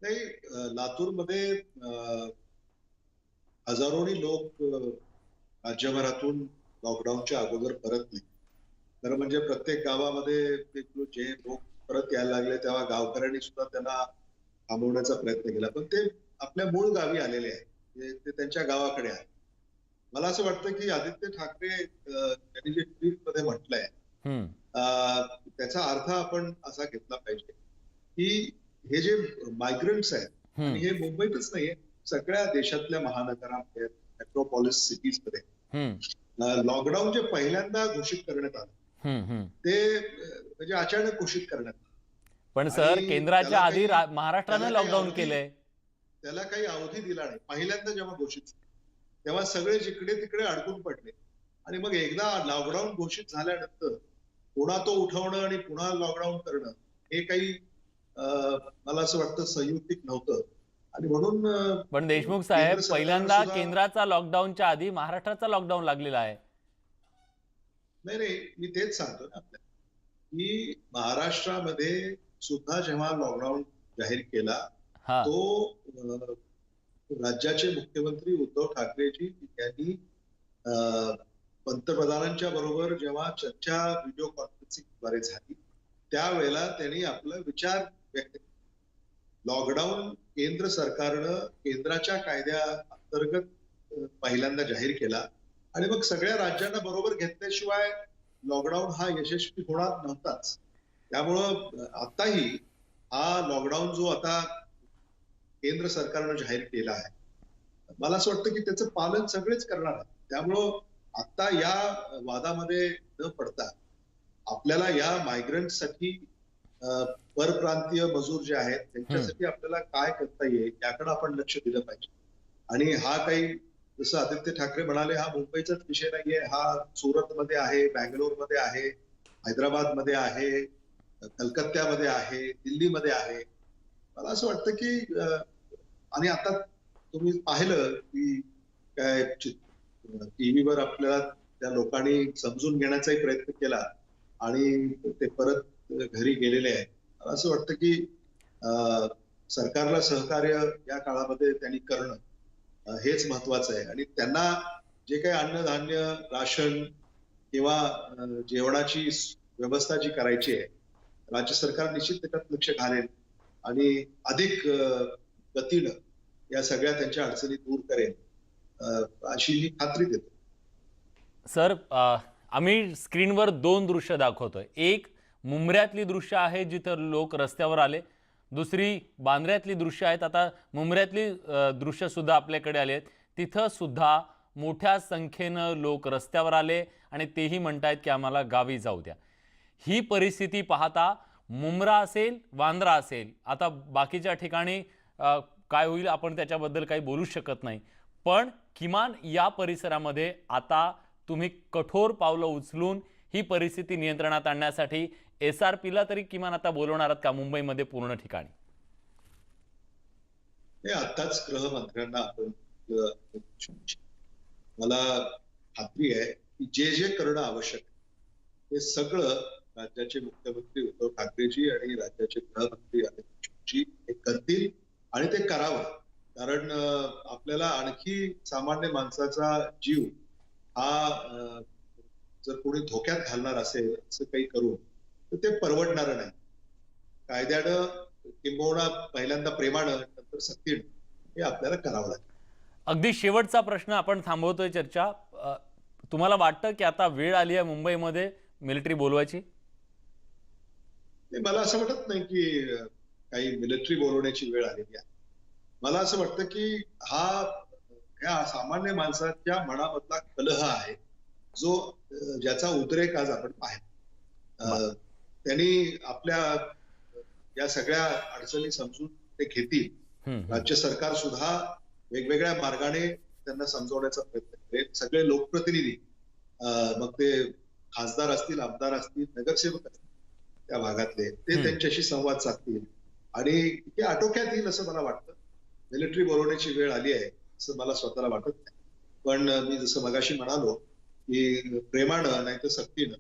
नाही, लातूरमध्ये हजारोनी लोक राज्यभरातून लॉकडाऊनच्या अगोदर परतले. खरं म्हणजे प्रत्येक गावामध्ये जे लोक परत यायला लागले तेव्हा गावकऱ्यांनी सुद्धा त्यांना थांबवण्याचा प्रयत्न केला, पण ते आपल्या मूळ गावी आलेले आहेत, ते त्यांच्या गावाकडे आहे. मला असं वाटतं की आदित्य ठाकरे यांनी जे ट्विट मध्ये म्हटलंय त्याचा अर्थ आपण असा घेतला पाहिजे की हे जे मायग्रंट्स आहेत आणि हे मुंबईतच नाहीये, सगळ्या देशातल्या महानगरांमध्ये, मेट्रोपॉलिस सिटीज मध्ये लॉकडाऊन जे पहिल्यांदा घोषित करण्यात आलं ते म्हणजे अचानक घोषित करण्यात आलं. पण सर, केंद्राच्या आधी महाराष्ट्राने लॉकडाऊन केलंय, त्याला काही अवधी दिला नाही. पहिल्यांदा जेव्हा घोषित तेव्हा सगळे जिकडे तिकडे अडकून पडले आणि मग एकदा लॉकडाऊन घोषित झाल्यानंतर पुन्हा तो उठवणं आणि पुन्हा लॉकडाऊन करणं हे काही मला असं वाटतं संयुक्तिक नव्हतं. आणि म्हणून पण देशमुख साहेब, पहिल्यांदा केंद्राचा लॉकडाऊनच्या आधी महाराष्ट्राचा लॉकडाऊन लागलेला आहे. नाही, मी तेच सांगतो ना आपल्याला की महाराष्ट्रामध्ये सुद्धा जेव्हा लॉकडाऊन जाहीर केला तो राज्याचे मुख्यमंत्री उद्धव ठाकरेजी यांनी पंतप्रधानांच्या बरोबर जेव्हा चर्चा व्हिडिओ कॉन्फरन्सिंगद्वारे झाली त्यावेळेला त्यांनी आपला विचार व्यक्त केला. लॉकडाऊन केंद्र सरकारनं केंद्राच्या कायद्या अंतर्गत पहिल्यांदा जाहीर केला आणि मग सगळ्या राज्यांना बरोबर घेतल्याशिवाय लॉकडाऊन हा यशस्वी होणार नव्हताच. त्यामुळं आताही हा लॉकडाऊन जो आता केंद्र सरकारनं जाहीर केला आहे, मला असं वाटतं की त्याचं पालन सगळेच करणार आहे. त्यामुळं आता या वादामध्ये न पडता आपल्याला या मायग्रंटसाठी, परप्रांतीय मजूर जे आहेत त्यांच्यासाठी आपल्याला काय करता येईल याकडे आपण लक्ष दिलं पाहिजे. आणि हा काही जसं आदित्य ठाकरे म्हणाले हा मुंबईचाच विषय नाहीये, हा सुरतमध्ये आहे, बँगलोरमध्ये आहे, हैदराबादमध्ये आहे, कलकत्त्यामध्ये आहे, दिल्लीमध्ये आहे. मला असं वाटतं की आणि आता तुम्ही पाहिलं की काय टीव्हीवर आपल्याला त्या लोकांनी समजून घेण्याचाही प्रयत्न केला आणि ते परत घरी गेलेले आहेत. मला असं वाटतं की सरकारला सहकार्य या काळामध्ये त्यांनी करणं हेच महत्वाचं आहे आणि त्यांना जे काही अन्नधान्य, राशन किंवा जेवणाची व्यवस्था जी करायची आहे, राज्य सरकार निश्चित त्याच्यात लक्ष घालेल आणि अधिक गतीनं या सगळ्या त्यांच्या अडचणी दूर करेल अशी मी खात्री देतो. सर, आम्ही स्क्रीनवर 2 दृश्य दाखवतोय. एक मुंब्र्यातली दृश्य आहे जिथं लोक रस्त्यावर आले, दुसरी बांद्र्यातली दृश्य आहेत. आता मुंब्र्यातली दृश्य सुद्धा आपल्याकडे आले आहेत. तिथं सुद्धा मोठ्या संख्येनं लोक रस्त्यावर आले आणि तेही म्हणतायत की आम्हाला गावी जाऊ द्या. ही परिस्थिती पाहता मुंब्रा असेल, बांद्रा असेल, आता बाकीच्या ठिकाणी काय होईल आपण त्याच्याबद्दल काही बोलू शकत नाही, पण किमान या परिसरामध्ये आता तुम्ही कठोर पावलं उचलून ही परिस्थिती नियंत्रणात आणण्यासाठी SRPला तरी किमान आता बोलवणार आहात का मुंबईमध्ये पूर्ण ठिकाणी? आताच गृहमंत्र्यांना आपण मला खात्री आहे की जे जे करणं आवश्यक ते सगळं राज्याचे मुख्यमंत्री उद्धव ठाकरेजी आणि राज्याचे गृहमंत्री अनिल देशमुखजी हे करतील आणि ते करावं. कारण आपल्याला आणखी सामान्य माणसाचा जीव हा जर कोणी धोक्यात घालणार असेल असं काही करून तर ते परवडणार नाही. कायद्यानं किंबहुना पहिल्यांदा प्रेमानं नंतर सक्तीनं हे आपल्याला करावं लागेल. अगदी शेवटचा प्रश्न, आपण थांबवतोय चर्चा. तुम्हाला वाटतं की आता वेळ आली आहे मुंबईमध्ये मिलिटरी बोलवायची? मला असं वाटत नाही की काही मिलिटरी बोलवण्याची वेळ आलेली आहे. मला असं वाटतं की ह्या सामान्य माणसाच्या मनामधला कलह आहे जो ज्याचा उद्रेक आज आपण पाहिला. त्यांनी आपल्या या सगळ्या अडचणी समजून ते घेतील. राज्य सरकार सुद्धा वेगवेगळ्या मार्गाने त्यांना समजवण्याचा प्रयत्न करेल. सगळे लोकप्रतिनिधी, मग ते खासदार असतील, आमदार असतील, नगरसेवक असतील त्या भागातले, ते त्यांच्याशी संवाद साधतील आणि ते आटोक्यात येईल असं मला वाटतं. मिलिटरी बोलवण्याची वेळ आली आहे असं मला स्वतःला वाटत नाही. पण मी जसं मगाशी म्हणालो की प्रेमानं नाही तर सक्तीनं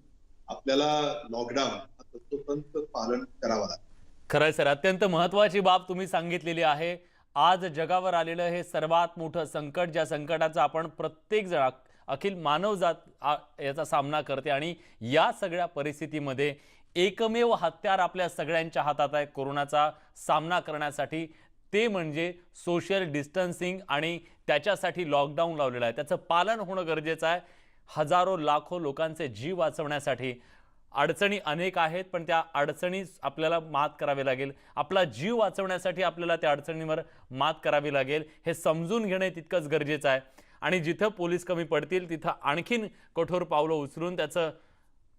आपल्याला लॉकडाऊन तंतोतंत पालन करावं लागतं. खरंय सर, अत्यंत महत्वाची बाब तुम्ही सांगितलेली आहे. आज जगावर आलेलं हे सर्वात मोठं संकट, ज्या संकटाचा आपण प्रत्येक जण, अखिल मानवजात याचा सामना करते आणि या सगळ्या परिस्थितीमध्ये एकमेव हत्यार आपल्या सगळ्यांच्या हातात आहे कोरोनाचा सामना करण्यासाठी, ते म्हणजे सोशल डिस्टन्सिंग आणि त्याच्यासाठी लॉकडाऊन लावलेलं आहे. त्याचं पालन होणं गरजेचं आहे हजारो लाखो लोकांचे जीव वाचवण्यासाठी. अडचणी अनेक आहेत, पण त्या अडचणी आपल्याला मात करावी लागेल. आपला जीव वाचवण्यासाठी आपल्याला त्या अडचणींवर मात करावी लागेल. हे समजून घेणे तितकंच गरजेचं आहे आणि जिथं पोलीस कमी पडतील तिथं आणखीन कठोर पावलं उचलून त्याचं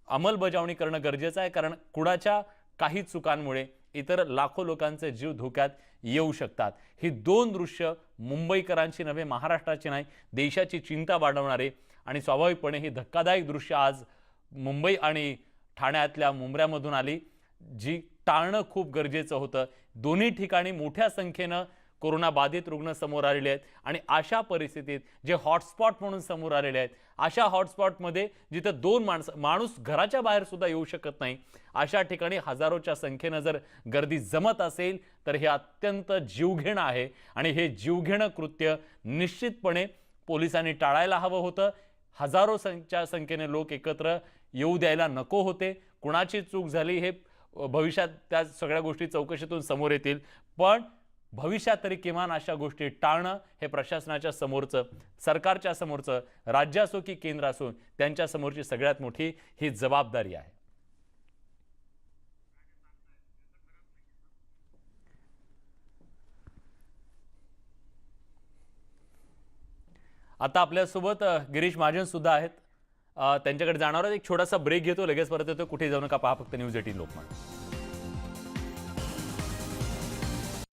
अंमलबजावणी करणं गरजेचं आहे. कारण कुणाच्या काही चुकांमुळे इतर लाखो लोकांचे जीव धोक्यात येऊ शकतात. ही 2 दृश्य मुंबईकरांची नव्हे, महाराष्ट्राची नाही, देशाची चिंता वाढवणारे आणि स्वाभाविकपणे ही धक्कादायक दृश्य आज मुंबई आणि ठाण्यातल्या मुंब्र्यामधून आली, जी टाळणं खूप गरजेचं होतं. दोन्ही ठिकाणी मोठ्या संख्येनं कोरोना बाधित रुग्ण समोर आलेले आहेत आणि अशा परिस्थितीत जे हॉटस्पॉट म्हणून समोर आलेले आहेत, अशा हॉटस्पॉटमध्ये जिथं 2 माणूस घराच्या बाहेर सुद्धा येऊ शकत नाही, अशा ठिकाणी हजारोच्या संख्येनं जर गर्दी जमत असेल तर हे अत्यंत जीवघेणं आहे आणि हे जीवघेणं कृत्य निश्चितपणे पोलिसांनी टाळायला हवं होतं. हजारोच्या संख्येने लोक एकत्र येऊ द्यायला नको होते. कुणाची चूक झाली हे भविष्यात त्या सगळ्या गोष्टी चौकशीतून समोर येतील, पण भविष्यात तरी किमान अशा गोष्टी टाळणं हे प्रशासनाच्या समोरचं, सरकारच्या समोरचं, राज्य असो की केंद्र असो, त्यांच्या समोरची सगळ्यात मोठी ही जबाबदारी आहे. आता आपल्यासोबत गिरीश महाजन सुद्धा आहेत, त्यांच्याकडे जाणार आहोत. एक छोटासा ब्रेक घेतो, लगेच परत येतो. कुठे जाऊ नका, पहा फक्त न्यूज 18 लोकमत.